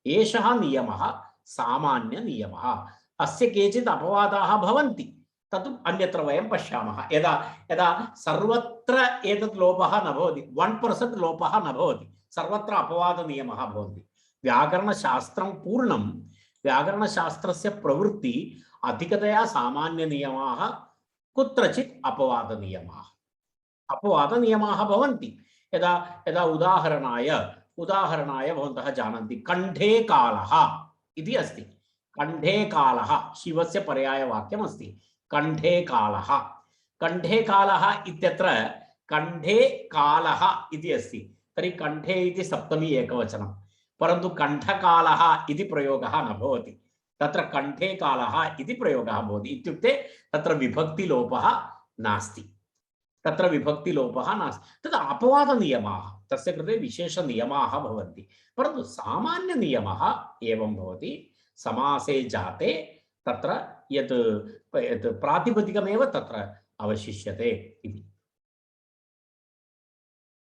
[SPEAKER 2] एषः नियमः सामान्य नियमः। अस्य केचित् अपवादाः भवन्ति, तत् अन्यत्र वयं पश्यामः। यदा यदा सर्वत्र एतत् लोपः न भवति, 1% लोपः न भवति, सर्वत्र अपवादनियमः भवति। व्याकरणशास्त्रं पूर्णं व्याकरणशास्त्रस्य प्रवृत्ति अधिकतया सामान्यनियमाः, कुत्रचित् अपवादनियमाः। अपवादनियमाः भवन्ति। यदा यदा उदाहरणाय भवन्तः जानन्ति, कण्ठे कालः इति अस्ति। कण्ठे कालः शिवस्य पर्यायवाक्यम् अस्ति। कण्ठे कालः, कण्ठे कालः इत्यत्र कण्ठे कालः इति अस्ति। तर्हि कण्ठे इति सप्तमी एकवचनं, परन्तु कण्ठकालः इति प्रयोगः न भवति। तत्र कण्ठे कालः इति प्रयोगः भवति। इत्युक्ते तत्र विभक्तिलोपः नास्ति, तत्र विभक्तिलोपः नास्ति। तद् अपवादनियमाः, तस्य कृते विशेषनियमाः भवन्ति। परन्तु सामान्यनियमः एवं भवति, समासे जाते तत्र यत् प्रातिपदिकमेव तत्र अवशिष्यते इति।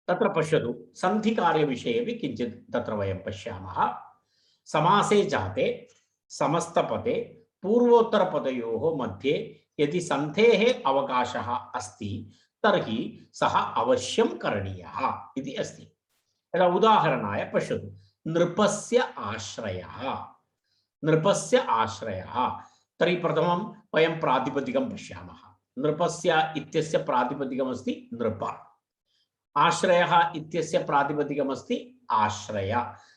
[SPEAKER 2] तत्र पश्यतु, सन्धिकार्यविषये अपि किञ्चित् तत्र वयं पश्यामः। समासे जाते समस्तपदे पूर्वोत्तरपदयोः मध्ये यदि सन्धेः अवकाशः अस्ति तर्हि सः अवश्यं करणीयः इति अस्ति। यदा उदाहरणाय पश्यतु, नृपस्य आश्रयः, नृपस्य आश्रयः। तर्हि प्रथमं वयं प्रातिपदिकं पश्यामः। नृपस्य इत्यस्य प्रातिपदिकमस्ति नृप, आश्रयः इत्यस्य प्रातिपदिकमस्ति आश्रय।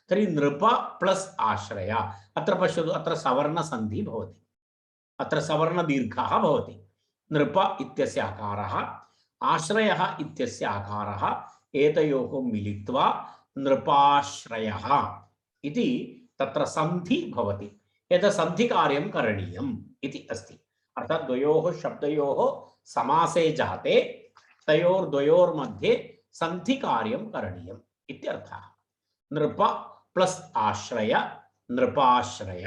[SPEAKER 2] तर्हि नृप प्लस् आश्रय। अत्र पश्यतु, अत्र सवर्णसन्धिः भवति, अत्र सवर्णदीर्घः भवति। नृप इत्यस्य आकारः, आश्रयः इत्यस्य आकारः, एतयोः मिलित्वा नृपाश्रयः इति तत्र सन्धि भवति। एतत् सन्धिकार्यं करणीयम् इति अस्ति। अर्थात् द्वयोः शब्दयोः समासे जाते तयोर्द्वयोर्मध्ये सन्धिकार्यं करणीयम् इत्यर्थः। नृप प्लस् आश्रय, नृपाश्रय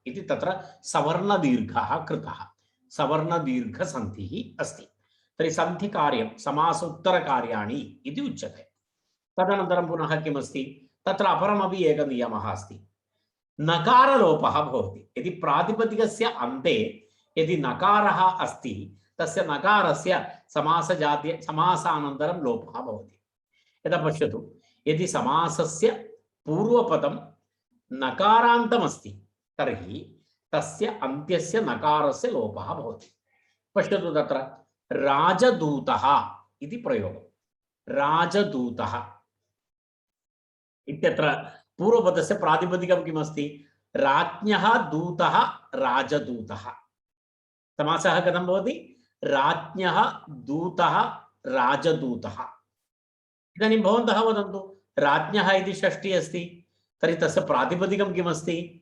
[SPEAKER 2] इति तत्र सवर्णदीर्घः कृतः, सवर्णदीर्घसन्धिः अस्ति। तर्हि सन्धिकार्यं समासोत्तरकार्याणि इति उच्यते। तदनन्तरं पुनः किमस्ति, तत्र अपरमपि एकः नियमः अस्ति। नकारलोपः भवति। यदि प्रातिपदिकस्य अन्ते यदि नकारः अस्ति, तस्य नकारस्य समासानन्तरं लोपः भवति। यदा पश्यतु, यदि समासस्य पूर्वपदं नकारान्तमस्ति तर्हि तस्य अन्त्यस्य नकारस्य लोपः भवति। पश्यतु, तत्र राजदूतः इति प्रयोगः। राजदूतः इत्यत्र पूर्वपदस्य प्रातिपदिकं किमस्ति? राज्ञः दूतः राजदूतः। समासः कथं भवति? राज्ञः दूतः राजदूतः। इदानीं भवन्तः वदन्तु, राज्ञः इति षष्ठी अस्ति, तर्हि तस्य प्रातिपदिकं किमस्ति?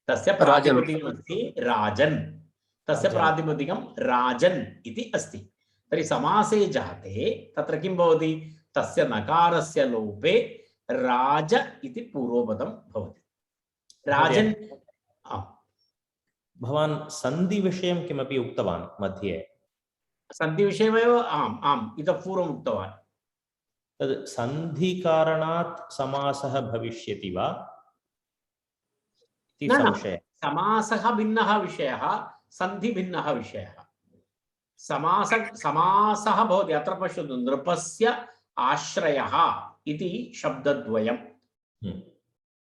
[SPEAKER 2] तस्य प्रातिपदिकम् अस्ति राजन्, तस्य प्रातिपदिकं राजन् इति अस्ति। तर्हि समासे जाते तत्र किं भवति? तस्य नकारस्य लोपे राज इति पूर्वपदं भवति। राजन्।
[SPEAKER 1] भवान् सन्धिविषयं किमपि उक्तवान् मध्ये?
[SPEAKER 2] सन्धिविषयमेव आम् इतः पूर्वम् उक्तवान्।
[SPEAKER 1] तद् सन्धिकारणात् समासः भविष्यति वा इति संशयः।
[SPEAKER 2] समासः भिन्नः विषयः, सन्धि भिन्नः विषयः। समासः भवति। अत्र पश्यतु, नृपस्य आश्रयः इति शब्दद्वयं।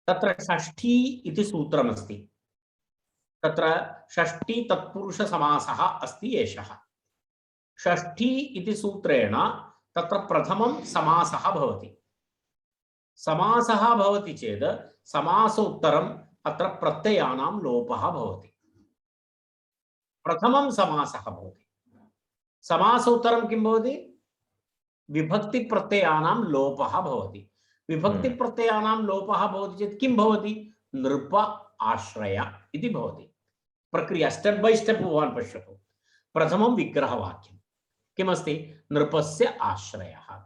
[SPEAKER 2] तत्र षष्ठी इति सूत्रमस्ति। तत्र षष्ठी तत्पुरुषसमासः अस्ति एषः। षष्ठी इति सूत्रेण तत्र प्रथमं समासः भवति। समासः भवति चेत् समासोत्तरम् अत्र प्रत्ययानां लोपः भवति। प्रथमं समासः भवति। समासोत्तरं किं भवति? विभक्तिप्रत्ययानां लोपः भवति। विभक्तिप्रत्ययानां लोपः भवति चेत् किं भवति? नृप आश्रय इति भवति। प्रक्रिया स्टेप बाय स्टेप भवान् पश्यतु। प्रथमं विग्रहवाक्यं किमस्ति? नृपस्य आश्रयः।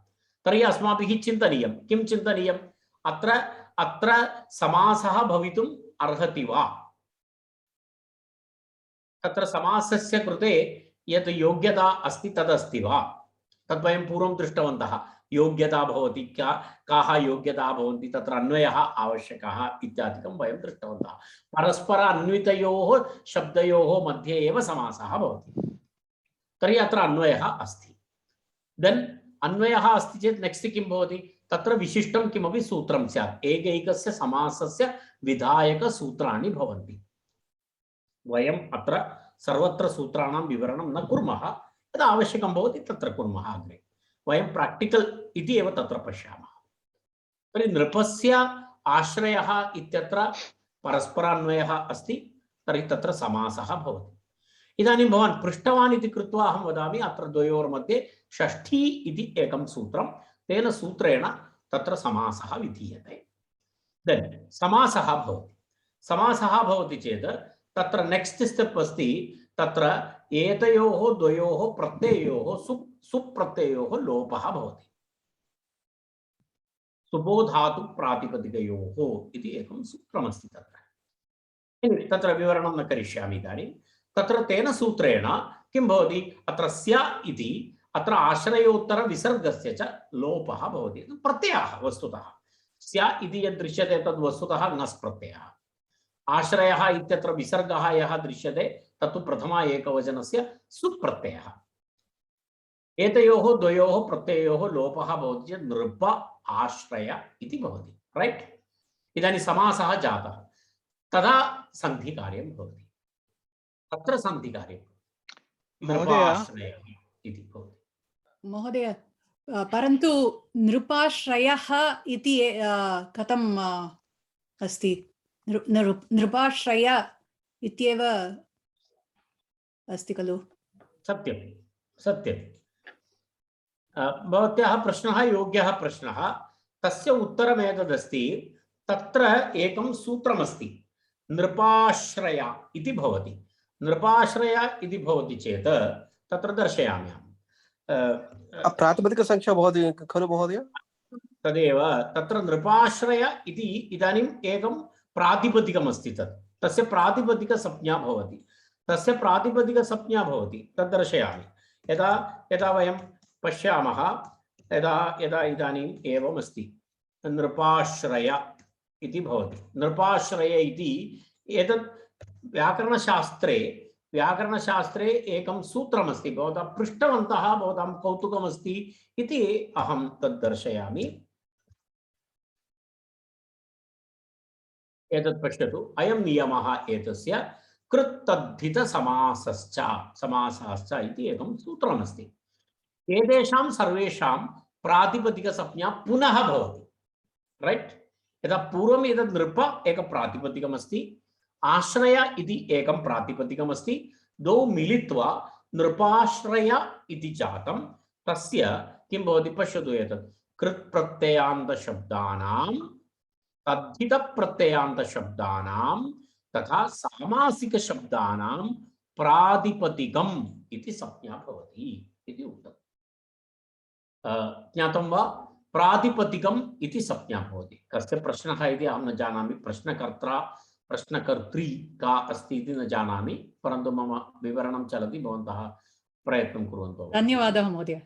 [SPEAKER 2] तर्हि अस्माभिः चिन्तनीयं, किं चिन्तनीयम्? अत्र समासः भवितुम् अर्हति वा? तत्र समासस्य कृते यत् योग्यता अस्ति तदस्ति वा? तद् वयं पूर्वं दृष्टवन्तः। योग्यता भवति, काः योग्यता भवन्ति, तत्र अन्वयः आवश्यकः इत्यादिकं वयं दृष्टवन्तः। परस्पर अन्वितयोः शब्दयोः मध्ये एव समासः भवति। तर्हि अत्र अन्वयः अस्ति। देन् अन्वयः अस्ति चेत् नेक्स्ट किं भवति? तत्र विशिष्टं किमपि सूत्रं स्यात्। एकैकस्य समासस्य विधायकसूत्राणि भवन्ति। वयम् अत्र सर्वत्र सूत्राणां विवरणं न कुर्मः, यदा आवश्यकं भवति तत्र कुर्मः। अग्रे वयं प्राक्टिकल् इति एव तत्र पश्यामः। तर्हि नृपस्य आश्रयः इत्यत्र परस्परान्वयः अस्ति, तर्हि तत्र समासः भवति। इदानीं भवान् पृष्टवान् इति कृत्वा अहं वदामि, अत्र द्वयोर्मध्ये षष्ठी इति एकं सूत्रं, तेन सूत्रेण तत्र समासः विधीयते। देन् समासः भवति। समासः भवति चेत् तत्र नेक्स्ट स्टेप् अस्ति, तत्र एतयोः द्वयोः प्रत्ययोः सुप्रत्ययोः लोपः भवति। सुबो धातु प्रातिपदिकयोः इति एकं सूत्रमस्ति तत्र। तत्र विवरणं न करिष्यामि इदानीं। तत्र तेन सूत्रेण किं भवति, अत्र स्य इति अत्र आश्रयोत्तर विसर्गस्य च लोपः भवति। प्रत्ययः वस्तुतः स्य इति यद् दृश्यते तद् वस्तुतः नस् प्रत्ययः। आश्रयः इत्यत्र विसर्गः यः दृश्यते तत्तु प्रथमा एकवचनस्य सुप्रत्ययः। एतयोः द्वयोः प्रत्ययोः लोपः भवति चेत् नृप आश्रय इति भवति। राइट? इदानीं समासः जातः, तदा सन्धिकार्यं भवति। तत्र सन्धिकार्यं नृपाश्रयः इति भवति।
[SPEAKER 4] महोदय, परन्तु नृपाश्रयः इति कथम् अस्ति? नृपाश्रय इत्येव अस्ति खलु?
[SPEAKER 2] सत्यं सत्यं। भवत्याः प्रश्नः योग्यः प्रश्नः। तस्य उत्तरमेतदस्ति, तत्र एकं सूत्रमस्ति, नृपाश्रय इति भवति। नृपाश्रय इति भवति चेत् तत्र दर्शयामि अहं।
[SPEAKER 5] प्रातिपदिकसंख्या भवति खलु महोदय?
[SPEAKER 2] तदेव, तत्र नृपाश्रय इति इदानीम् एकं प्रातिपदिकमस्ति, तस्य प्रातिपदिकसंज्ञा भवति। तस्य प्रातिपदिकसंज्ञा भवति, तद् दर्शयामि। यदा यदा वयं पश्यामः, यदा यदा इदानीम् एवमस्ति, नृपाश्रय इति भवति। नृपाश्रय इति एतत् व्याकरणशास्त्रे एकं सूत्रमस्ति। भवन्तः पृष्टवन्तः, भवतां कौतुकमस्ति इति अहं तद् दर्शयामि। एतत् पश्यतु, अयं नियमः एतस्य कृत्तद्धितसमासश्च इति एकं सूत्रमस्ति। एतेषां सर्वेषां प्रातिपदिकसंज्ञा पुनः भवति। राइट? यदा पूर्वम् एतत् नृप एकं प्रातिपदिकमस्ति, आश्रय इति एकं प्रातिपदिकमस्ति, द्वौ मिलित्वा नृपाश्रय इति जातं। तस्य किं भवति पश्यतु, एतत् कृत्प्रत्ययान्तशब्दानां, तद्धितप्रत्ययान्तशब्दानां तथा सामासिकशब्दानां प्रातिपदिकम् इति संज्ञा भवति इति उक्तम्। ज्ञातं वा? प्रातिपदिकम् इति संज्ञा भवति। कस्य प्रश्नः इति अहं न जानामि, प्रश्नकर्त्री का अस्ति इति न जानामि, परन्तु मम विवरणं चलति, भवन्तः प्रयत्नं कुर्वन्तु।
[SPEAKER 4] धन्यवादः महोदय।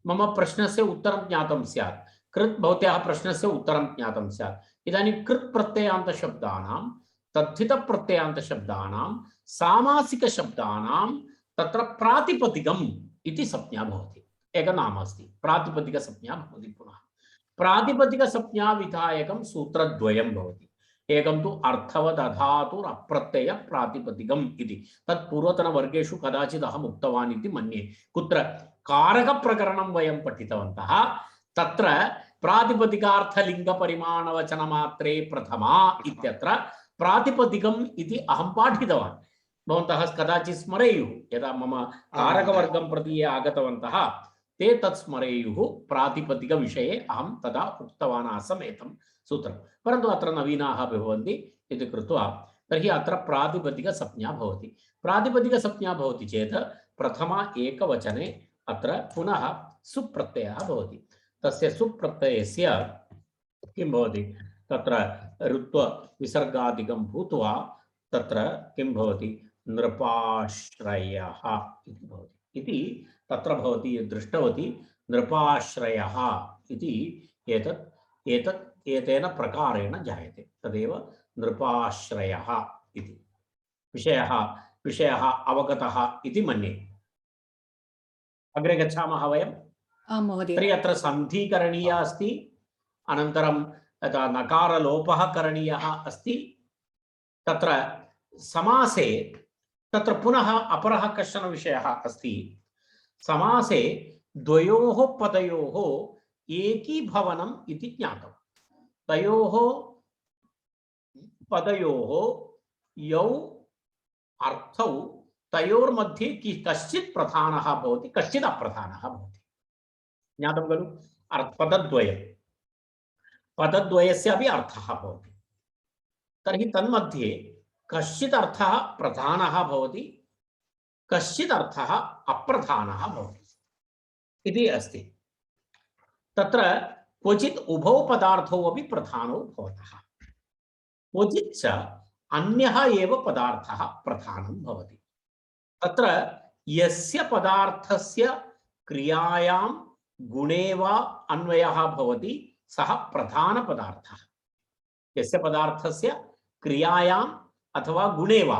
[SPEAKER 2] मम प्रश्नस्य उत्तरं ज्ञातं स्यात्। भवत्याः प्रश्नस्य उत्तरं ज्ञातं स्यात्। इदानीं कृत् प्रत्ययान्तशब्दानां, तद्धितप्रत्ययान्तशब्दानां, सामासिकशब्दानां तत्र प्रातिपदिकम् इति संज्ञा भवति। एकं नाम अस्ति, प्रातिपदिकसंज्ञा भवति। पुनः प्रातिपदिकसंज्ञा विधायकं सूत्रद्वयं भवति। एकं तु अर्थवदधातुर् अप्रत्यय प्रातिपदिकम् इति। तत् पूर्वतनवर्गेषु कदाचित् अहम् उक्तवान् इति मन्ये। कुत्र? कारकप्रकरणं वयं पठितवन्तः। तत्र प्रातिपदिकार्थलिङ्गपरिमाणवचनमात्रे प्रथमा इत्यत्र प्रातिपदिकम् इति अहं पाठितवान्। भवन्तः कदाचित् स्मरेयुः, यदा मम कारकवर्गं प्रति ये आगतवन्तः ते तत् स्मरेयुः। प्रातिपदिकविषये अहं तदा उक्तवान् आसम् एतं सूत्रं, परन्तु अत्र नवीनाः भवन्ति इति कृत्वा तर्हि अत्र प्रातिपदिकसंज्ञा भवति। प्रातिपदिकसंज्ञा भवति चेत् प्रथमा एकवचने अत्र पुनः सुप्रत्ययः भवति। तस्य सुप्रत्ययस्य किं भवति, तत्र ऋत्व विसर्गादिकं भूत्वा तत्र किं भवति, नृपाश्रयः इति भवति। इति तत्र भवति दृष्टवती, नृपाश्रयः इति एतेन प्रकारेण जायते, तदेव नृपाश्रयः इति। विषयः अवगतः इति मन्ये। अग्रे गच्छामः वयम्।
[SPEAKER 4] आं महोदय।
[SPEAKER 2] तर्हि अत्र सन्धि करणीया अस्ति, अनन्तरं नकारलोपः करणीयः अस्ति। तत्र समासे तत्र पुनः अपरः कश्चन विषयः अस्ति। समासे द्वयोः पदयोः एकीभवनम् इति ज्ञातम्। तयोः पदयोः यौ अर्थौ तयोर्मध्ये कश्चित् प्रधानः भवति, कश्चित् अप्रधानः भवति। ज्ञातं खलु? पदद्वयस्यापि अर्थः भवति। तर्हि तन्मध्ये कश्चित् अर्थः प्रधानः भवति, कश्चित् अर्थः अप्रधानः भवति इति अस्ति। तत्र क्वचित् उभौ पदार्थौ अपि प्रधानौ भवतः, क्वचित् च अन्यः एव पदार्थः प्रधानं भवति। तत्र यस्य पदार्थस्य क्रियायां गुणे वा अन्वयः भवति सः प्रधानपदार्थः। यस्य पदार्थस्य क्रियायाम् अथवा गुणे वा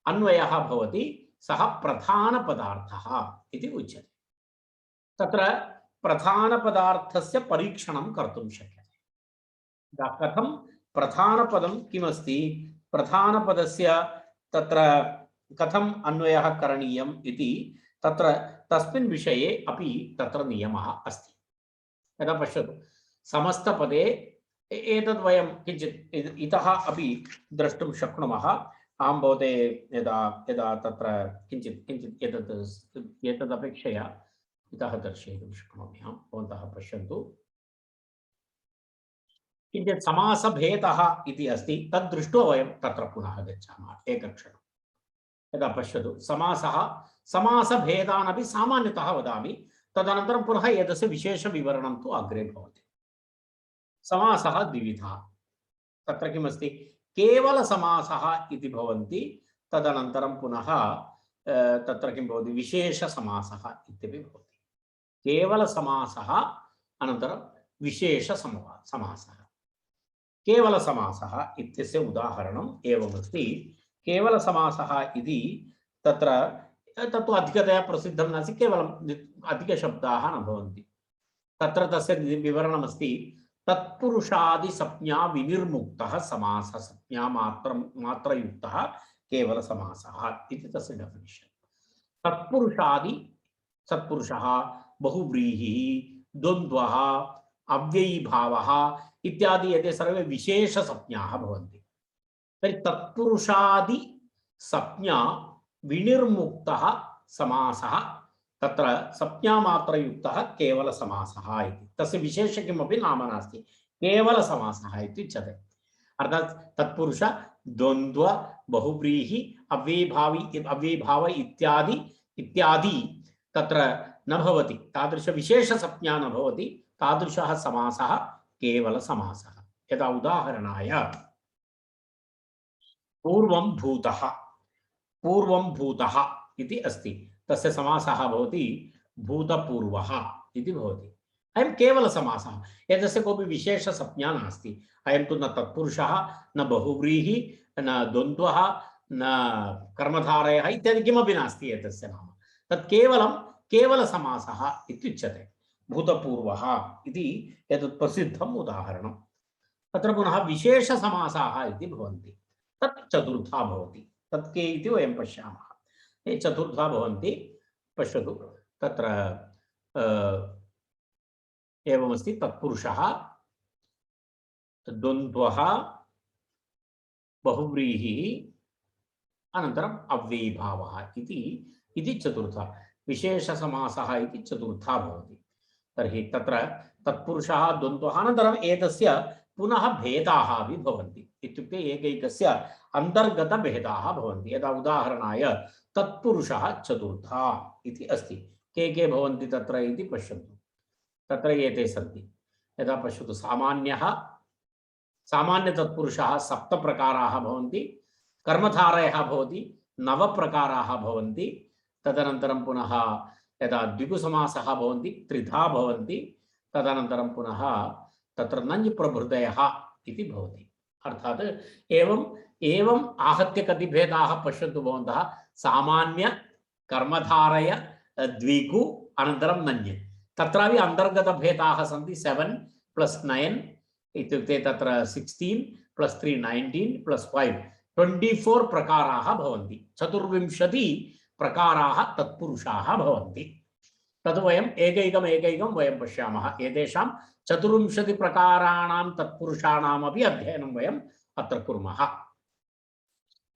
[SPEAKER 2] अन्वयः भवति सः प्रधानपदार्थः इति उच्यते। तत्र प्रधानपदार्थस्य परीक्षणं कर्तुं शक्यते। कथं प्रधानपदं किमस्ति, प्रधानपदस्य तत्र कथम् अन्वयः करणीयम् इति तत्र तस्मिन् विषये अपि तत्र नियमः अस्ति। यदा पश्यतु, समस्तपदे एतद् वयं किञ्चित् इतः अपि द्रष्टुं शक्नुमः। अहं भवते यदा तत्र किञ्चित् एतदपेक्षया इतः दर्शयितुं शक्नोमि। भवन्तः पश्यन्तु, किञ्चित् समासभेदः इति अस्ति, तद् दृष्ट्वा वयं तत्र पुनः गच्छामः एकक्षणं। यदा पश्यतु, समासभेदानपि सामान्यतः वदामि, तदनन्तरं पुनः एतस्य विशेषविवरणं तु अग्रे भवति। समासः द्विविधः। तत्र किमस्ति, केवलसमासः इति भवन्ति, तदनन्तरं पुनः तत्र किं भवति, विशेषसमासः इत्यपि भवति। केवलसमासः अनन्तरं विशेषसमासः। केवलसमासः इत्यस्य उदाहरणम् एवमस्ति। केवलसमासः इति तत्र तत्तु अधिकतया प्रसिद्धं नास्ति, केवलम् अधिकशब्दाः न भवन्ति। तत्र तस्य विवरणमस्ति, तत्पुरुषादिसंज्ञा विनिर्मुक्तः समासः, संज्ञा मात्रयुक्तः केवलसमासः इति तस्य डेफिनिशन्। तत्पुरुषादि, सत्पुरुषः, बहुव्रीहिः, द्वन्द्वः, अव्ययीभावः इत्यादि एते सर्वे विशेषसंज्ञाः भवन्ति। तर्हि तत्पुरुषादि संज्ञा विनिर्मुक्तः समासः, तत्र संज्ञामात्रयुक्तः केवलसमासः इति। तस्य विशेष किमपि नाम नास्ति, केवलसमासः इत्युच्यते। अर्थात् तत्पुरुष, द्वन्द्व, बहुव्रीहि, अव्ययीभाव इत्यादि तत्र न भवति, तादृशविशेषसंज्ञा न भवति, तादृशः समासः केवलसमासः। यदा उदाहरणाय पूर्वं भूतः इति अस्ति, तस्य समासः भवति भूतपूर्वः इति भवति। अयं केवलसमासः, एतस्य कोऽपि विशेषसंज्ञा नास्ति। अयं तु न तत्पुरुषः, न बहुव्रीहि, न द्वन्द्वः, न कर्मधारयः इत्यादि किमपि नास्ति एतस्य नाम। तत् केवलसमासः इत्युच्यते। भूतपूर्वः इति एतत् प्रसिद्धम् उदाहरणं। तत्र पुनः विशेषसमासाः इति भवन्ति, तत् चतुर्था भवति। तत् के इति वयं पश्यामः। ये चतुर्था भवन्ति, पश्यतु, तत्र एवमस्ति, तत्पुरुषः, द्वन्द्वः, बहुव्रीहिः, अनन्तरम् अव्ययीभावः इति चतुर्था। विशेषसमासः इति चतुर्था भवति। तर्हि तत्र तत्पुरुषः, द्वन्द्वः, अनन्तरम् एतस्य पुनः भेदाः अपि भवन्ति। इत्युक्ते एकैकस्य अन्तर्गतभेदाः भवन्ति। यदा उदाहरणाय तत्पुरुषः चतुर्था इति अस्ति, के भवन्ति तत्र इति पश्यन्तु। तत्र एते सन्ति। यदा पश्यतु, सामान्यतत्पुरुषः 7 प्रकाराः भवन्ति, कर्मधारयः भवति 9 प्रकाराः भवन्ति। तदनन्तरं पुनः यदा द्विगुसमासः भवन्ति 3 भवन्ति। तदनन्तरं पुनः तत्र नञ् प्रभृतयः इति भवति। अर्थात् एवम् आहत्य कति भेदाः पश्यन्तु भवन्तः। सामान्य, कर्मधारय, द्विगु, अनन्तरं नञ्, तत्रापि अन्तर्गतभेदाः सन्ति 7 + 9 इत्युक्ते तत्र 16 + 3 19 + 5 24 प्रकाराः भवन्ति 24 प्रकाराः तत्पुरुषाः भवन्ति तद् वयम् एकैकं वयं पश्यामः एतेषां 24 प्रकाराणां तत्पुरुषाणामपि अध्ययनं वयम् अत्र कुर्मः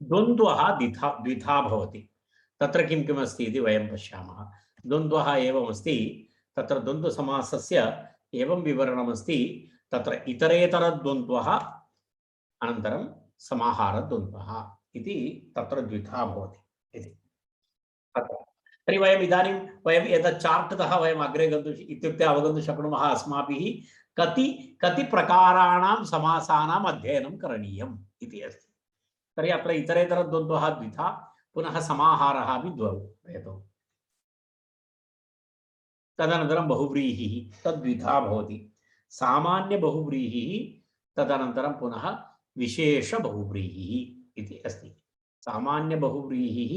[SPEAKER 2] द्वन्द्वः द्विधा भवति तत्र किं किम् अस्ति इति वयं पश्यामः द्वन्द्वः एवमस्ति तत्र द्वन्द्वसमासस्य एवं विवरणमस्ति तत्र इतरेतरद्वन्द्वः अनन्तरं समाहारद्वन्द्वः इति तत्र द्विधा भवति इति तर्हि वयम् इदानीं वयम् एतत् चार्ट्तः वयम् अग्रे गन्तुं इत्युक्ते अवगन्तुं शक्नुमः अस्माभिः कति प्रकाराणां समासानाम् अध्ययनं करणीयम् इति अस्ति तर्हि अत्र इतरेतरद्वन्द्वः द्विधा पुनः समाहारः अपि द्वौ हेतौ तदनन्तरं बहुव्रीहिः तद्विधा भवति सामान्यबहुव्रीहिः तदनन्तरं पुनः विशेषबहुव्रीहिः इति अस्ति सामान्यबहुव्रीहिः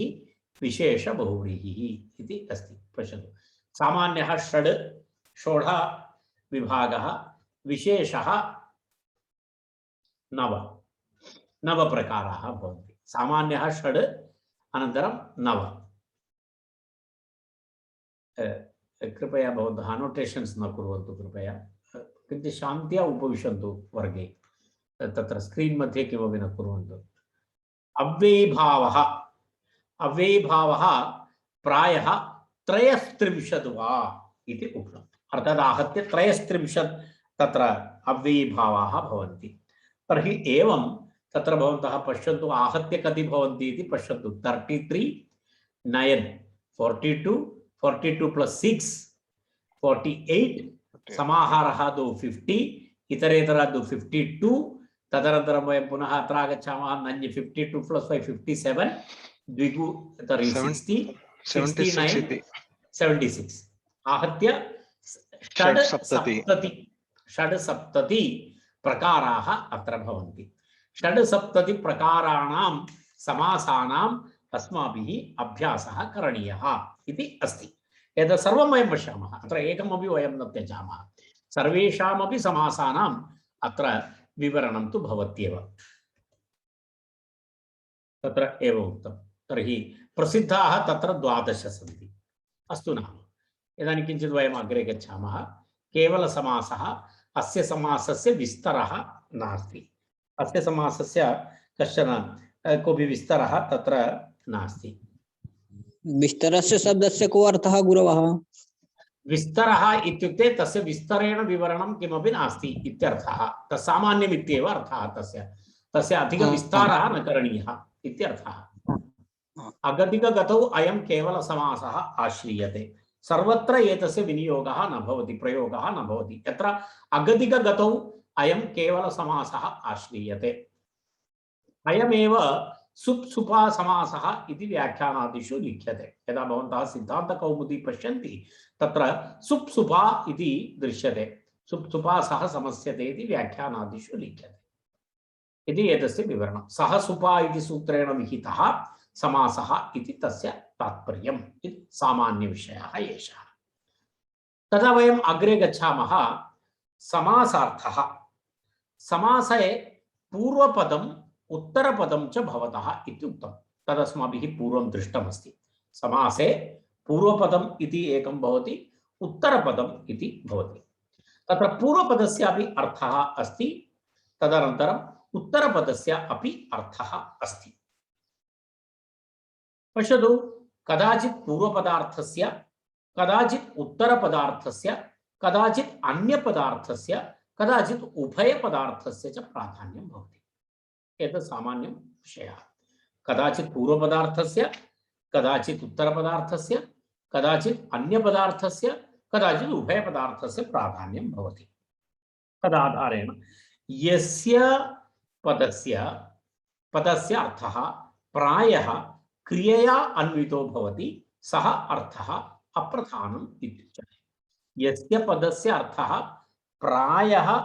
[SPEAKER 2] विशेषबहुव्रीहिः इति अस्ति पश्यतु सामान्यः षोडः विभागः विशेषः 9 प्रकाराः भवन्ति सामान्यः 6 अनन्तरं 9 कृपया भवन्तः नोटेशन्स् न कुर्वन्तु कृपया किञ्चित् शान्त्या उपविशन्तु वर्गे तत्र स्क्रीन् मध्ये किमपि न कुर्वन्तु अव्ययीभावः प्रायः 33 वा इति उक्तम् अर्थात् आहत्य 33 तत्र अव्ययीभावाः भवन्ति तर्हि एवं तत्र भवन्तः पश्यन्तु आहत्य कति भवन्ति इति पश्यन्तु 33 9 42 42 + 6 48 समाहारः 50 इतरेतरः 52 तदनन्तरं वयं पुनः अत्र आगच्छामः 52 + 5 57 द्विगु तर्हि 60 69 76 आहत्य 670 प्रकाराः अत्र भवन्ति 670 प्रकाराणां समासानाम् अस्माभिः अभ्यासः करणीयः इति अस्ति एतत् सर्वं वयं पश्यामः अत्र एकमपि वयं न त्यजामः सर्वेषामपि समासानाम् अत्र विवरणं तु भवत्येव तत्र एव उक्तं तर्हि प्रसिद्धाः तत्र 12 सन्ति अस्तु नाम इदानीं किञ्चित् वयम् अग्रे गच्छामः केवलसमासः अस्य समासस्य विस्तरः नास्ति अस्य समासस्य कश्चन कोऽपि विस्तरः तत्र नास्ति
[SPEAKER 6] विस्तरस्य शब्दस्य को अर्थः गुरवः
[SPEAKER 2] विस्तरः इत्युक्ते तस्य विस्तरेण विवरणं किमपि नास्ति इत्यर्थः तत् सामान्यम् इत्येव अर्थः तस्य अधिकविस्तारः न करणीयः इत्यर्थः अगतिकगतौ अयं केवलसमासः आश्रीयते सर्वत्र एतस्य विनियोगः न भवति प्रयोगः न भवति यत्र अगतिकगतौ अयं केवलसमासः आश्रीयते अयमेव सुप्सुपा समासः इति व्याख्यानादिषु लिख्यते यदा भवन्तः सिद्धान्तकौमुदी पश्यन्ति तत्र सुप्सुपा इति दृश्यते सुप्सुपा सह समस्यते इति व्याख्यानादिषु लिख्यते इति एतस्य विवरणं सह सुपा इति सूत्रेण विहितः समासः इति तस्य तात्पर्यम् इति सामान्यविषयः एषः तदा वयम् अग्रे गच्छामः समासार्थः समासे पूर्वपदम् उत्तरपदं च भवतः इति उक्तं तदस्माभिः पूर्वं दृष्टमस्ति समासे पूर्वपदम् इति एकं भवति उत्तरपदम् इति भवति तत्र पूर्वपदस्यापि अर्थः अस्ति तदनन्तरम् उत्तरपदस्य अपि अर्थः अस्ति पश्यतु कदाचित् पूर्वपदार्थस्य कदाचित् उत्तरपदार्थस्य कदाचित् अन्यपदार्थस्य कदाचित् उभयपदार्थस्य च प्राधान्यं भवति एतत् सामान्यं विषयः कदाचित् पूर्वपदार्थस्य कदाचित् उत्तरपदार्थस्य कदाचित् अन्यपदार्थस्य कदाचित् उभयपदार्थस्य प्राधान्यं भवति तदाधारेण यस्य पदस्य अर्थः प्रायः क्रियया अन्वितो भवति सः अर्थः अप्रधानम् इत्युच्यते यस्य पदस्य अर्थः प्रायः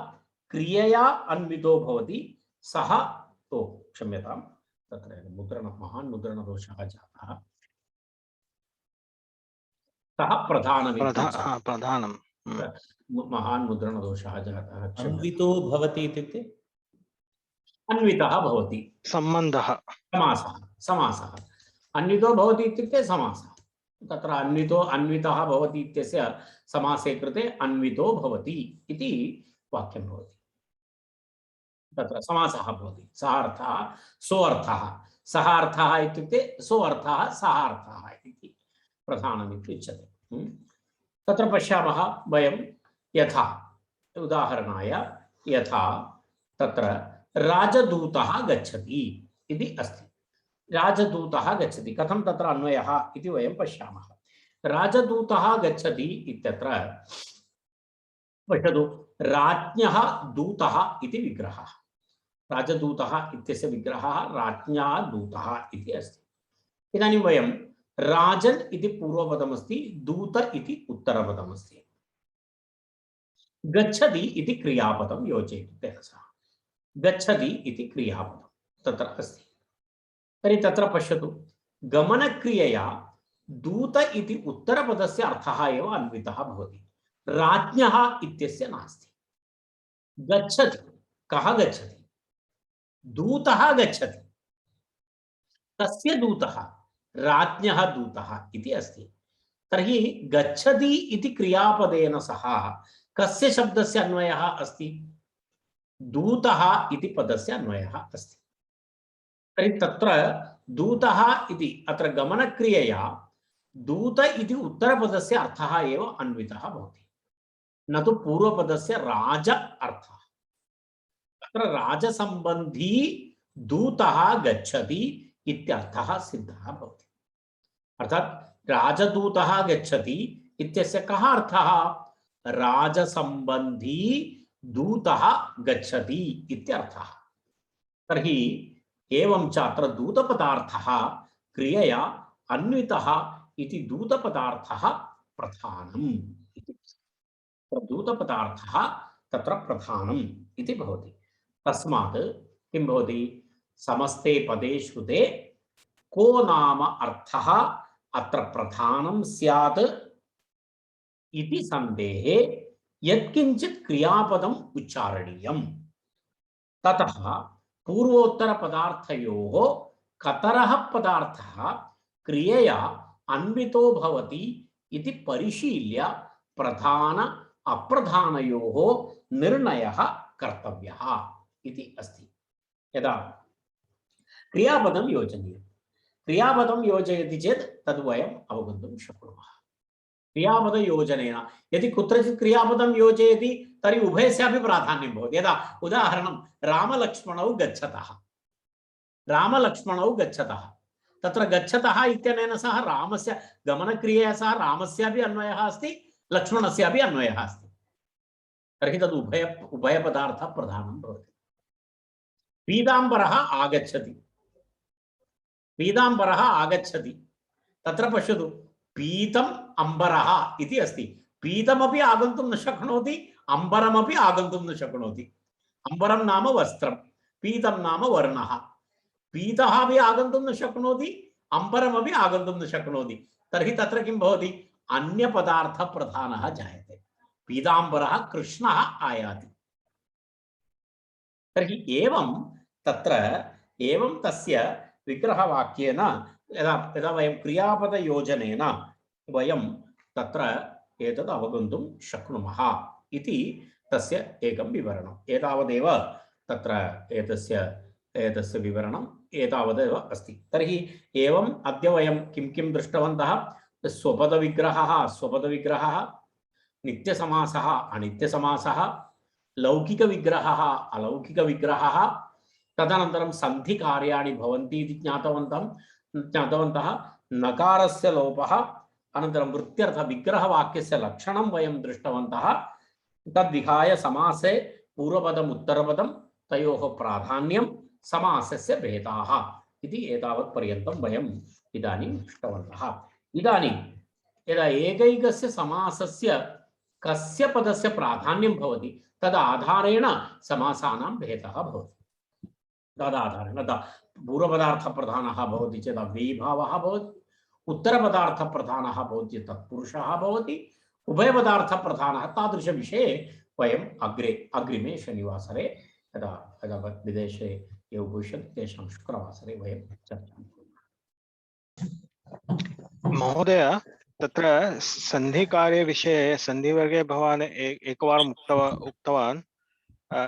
[SPEAKER 2] क्रियया अन्वितो भवति सः क्षम्यतां तत्र महान् मुद्रणदोषः जातः सः प्रधानम्
[SPEAKER 7] प्रधानं
[SPEAKER 2] महान् मुद्रणदोषः जातः क्षम्यताम्।
[SPEAKER 1] अन्वितो भवति इत्युक्ते
[SPEAKER 2] अन्वितः भवति
[SPEAKER 7] सम्बन्धः
[SPEAKER 2] समासः समासः अन्वितो भवति इत्युक्ते समासः तत्र अन्वितो अन्वितः भवति इत्यस्य समासे कृते अन्वितो भवति इति वाक्यं भवति तत्र समासः भवति सः अर्थः सो अर्थः सः अर्थः इत्युक्ते सो अर्थः सः अर्थः इति प्रधानम् इति उच्यते तत्र पश्यामः वयं यथा उदाहरणाय यथा तत्र राजदूतः गच्छति इति अस्ति राजदूतः गच्छति कथं तत्र अन्वयः इति वयं पश्यामः राजदूतः गच्छति इत्यत्र पश्यतु राज्ञः दूतः इति विग्रहः राजदूतः इत्यस्य विग्रहः राज्ञः दूतः इति अस्ति इदानीं वयं राजन् इति पूर्वपदमस्ति दूत इति उत्तरपदमस्ति गच्छति इति क्रियापदं योजयतु तेन सह गच्छति इति क्रियापदं तत्र अस्ति तर्हि तत्र पश्यतु गमनक्रियया दूत इति उत्तरपदस्य अर्थः एव अन्वितः भवति राज्ञः इत्यस्य नास्ति गच्छति कः गच्छति दूतः गच्छति तस्य दूतः राज्ञः दूतः इति अस्ति तर्हि गच्छति इति क्रियापदेन सह कस्य शब्दस्य अन्वयः अस्ति दूतः इति पदस्य अन्वयः अस्ति तर्हि तत्र दूतः इति अत्र गमनक्रियया दूत इति उत्तरपदस्य अर्थः एव अन्वितः भवति न तु पूर्वपदस्य राज अर्थः अत्र राजसम्बन्धी दूतः गच्छति इत्यर्थः सिद्धः भवति अर्थात् राजदूतः गच्छति इत्यस्य कः अर्थः राजसम्बन्धी दूतः गच्छति इत्यर्थः तर्हि एवं च अत्र दूतपदार्थः क्रियया अन्वितः इति दूतपदार्थः प्रधानम् इति दूतपदार्थः तत्र प्रधानम् इति भवति तस्मात् किं भवति समस्ते पदे श्रुते को नाम अर्थः अत्र प्रधानं स्यात् इति संदेहे यत्किंचित् क्रियापदम् उच्चारणीयम् ततः पूर्वोत्तरपदार्थयोः कतरः पदार्थः क्रियया अन्वितो भवति इति परिशील्य प्रधान अप्रधानयोः निर्णयः कर्तव्यः इति अस्ति यदा क्रियापदं योजनीयं क्रियापदं योजयति चेत् तद् वयम् अवगन्तुं शक्नुमः क्रियापदयोजनेन यदि कुत्रचित् क्रियापदं योजयति तर्हि उभयस्यापि प्राधान्यं भवति यदा उदाहरणं रामलक्ष्मणौ गच्छतः तत्र गच्छतः इत्यनेन सह रामस्य गमनक्रियया सह रामस्यापि अन्वयः अस्ति लक्ष्मणस्यापि अन्वयः अस्ति तर्हि तद् उभयपदार्थः प्रधानं भवति पीताम्बरः आगच्छति तत्र पश्यतु पीतम् अम्बरः इति अस्ति पीतमपि आगन्तुं न शक्नोति अम्बरमपि आगन्तुं न शक्नोति अम्बरं नाम वस्त्रं पीतं नाम वर्णः पीतः अपि आगन्तुं न शक्नोति अम्बरमपि आगन्तुं न शक्नोति तर्हि तत्र किं भवति अन्यपदार्थप्रधानः जायते पीताम्बरः कृष्णः आयाति तर्हि एवं तस्य विग्रहवाक्येन यदा वयं क्रियापदयोजनेन वयं तत्र एतद् अवगन्तुं शक्नुमः इति तस्य एकं विवरणम् एतावदेव तत्र एतस्य विवरणम् एतावदेव अस्ति तर्हि एवम् अद्य वयं किं दृष्टवन्तः स्वपदविग्रहः नित्यसमासः अनित्यसमासः लौकिकविग्रहः अलौकिकविग्रहः तदनन्तरं सन्धिकार्याणि भवन्ति इति ज्ञातवन्तः नकारस्य लोपः अनन्तरं वृत्त्यर्थ विग्रहवाक्यस्य लक्षणं वयं दृष्टवन्तः तद्विहाय समासे पूर्वपदम् उत्तरपदं तयोः प्राधान्यं समासस्य भेदाः इति एतावत् पर्यन्तं वयम् इदानीं दृष्टवन्तः इदानीं यदा एकैकस्य समासस्य कस्य पदस्य प्राधान्यं भवति तदाधारेण समासानां भेदः भवति तदाधारेण पूर्वपदार्थप्रधानः भवति चेत् अव्ययीभावः भवति उत्तरपदार्थप्रधानः भवति तत्पुरुषः भवति, उभयपदार्थप्रधानः तादृशविषये वयम् अग्रिमे शनिवासरे यदा यदा विदेशे ये उपविशन्ति तेषां शुक्रवासरे वयं चर्चां कुर्मः।
[SPEAKER 7] महोदय, तत्र सन्धिकार्य विषये सन्धिवर्गे भवान् एकवारम् उक्तवान्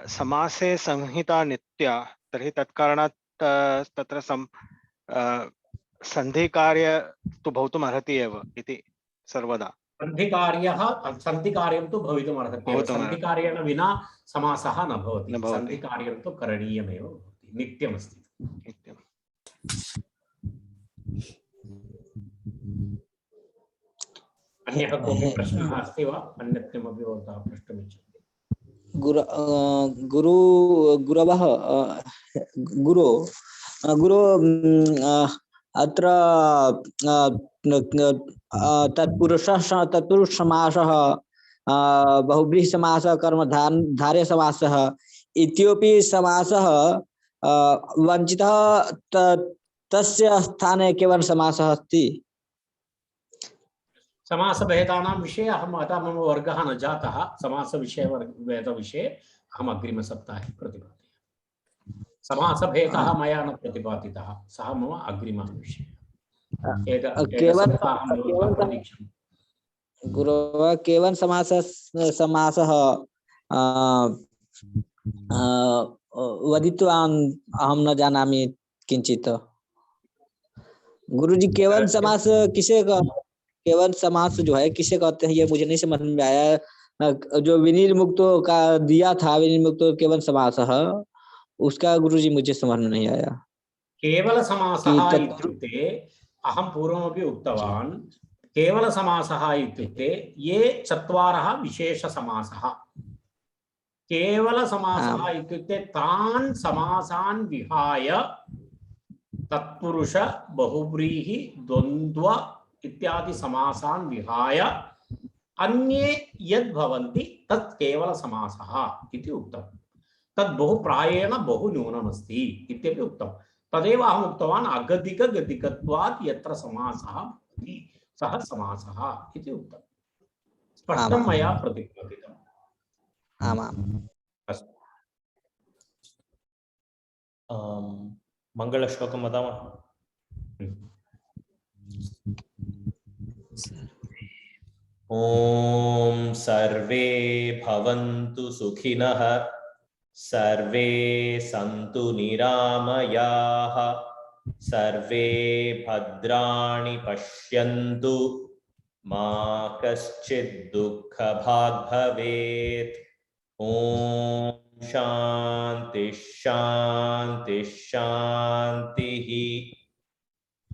[SPEAKER 7] समासे संहिता नित्या, तर्हि तत्कारणात् तत्र सन्धिकार्य तु भवितुम् अर्हति एव इति सर्वदा।
[SPEAKER 2] सन्धिकार्यं तु भवितुम् अर्हति एव, सन्धिकार्येण विना समासः न भवति,
[SPEAKER 7] न भवति।
[SPEAKER 2] सन्धिकार्यं तु करणीयमेव भवति, नित्यमस्ति।
[SPEAKER 7] नित्यम्।
[SPEAKER 2] अन्यः कोऽपि प्रश्नः अस्ति वा? अन्यत् किमपि भवन्तः प्रष्टुमिच्छन्ति?
[SPEAKER 6] गुरो अत्र तत्पुरुष समासः बहुव्रीहि समासः कर्मधारय समासः इत्यपि समासः वञ्चितः तस्य स्थाने केवल समासः अस्ति।
[SPEAKER 2] समासभेदानां विषये अतः मम वर्गः न जातः। समासविषये अहम् अग्रिमसप्ताहे प्रतिपादयामि। समासभेदः मया न प्रतिपादितः, सः मम अग्रिमः विषयः।
[SPEAKER 6] गुरुः केवल समासः वदितवान् अहं न जानामि किंचित। गुरुजी केवल समास किसे का, केवल समास जो है किसे कहते हैं ये मुझे नहीं समझ में आया। जो विनिर्मुक्तो का दिया था, विनिर्मुक्तो केवल समास है, उसका गुरुजी मुझे समझ में नहीं आया।
[SPEAKER 2] केवल समासः इत्युक्ते अहं पूर्वमपि उक्तवान्, केवल समासः इत्युक्ते ये चत्वारः विशेषसमासः। केवल समासः इत्युक्ते तान् समासान् विहाय तत्पुरुष बहुव्रीहि द्वन्द्व इत्यादि समासान् विहाय अन्ये यद् भवन्ति तत् केवल समासः इति उक्तम्। तद् बहु प्रायेण बहु न्यूनमस्ति इत्यपि उक्तम्। तदेव अहम् उक्तवान्, अगदिक गदिकत्वात् यत्र समासः भवति सः समासः इति उक्तम्। स्पष्टं मया प्रतिपादितम्। अस्तु,
[SPEAKER 1] मङ्गलश्लोकं वदामः। ॐ सर्वे भवन्तु सुखिनः, सर्वे सन्तु निरामयाः, सर्वे भद्राणि पश्यन्तु, मा कश्चित् दुःखभाग् भवेत्। ॐ शान्ति शान्ति शान्तिः।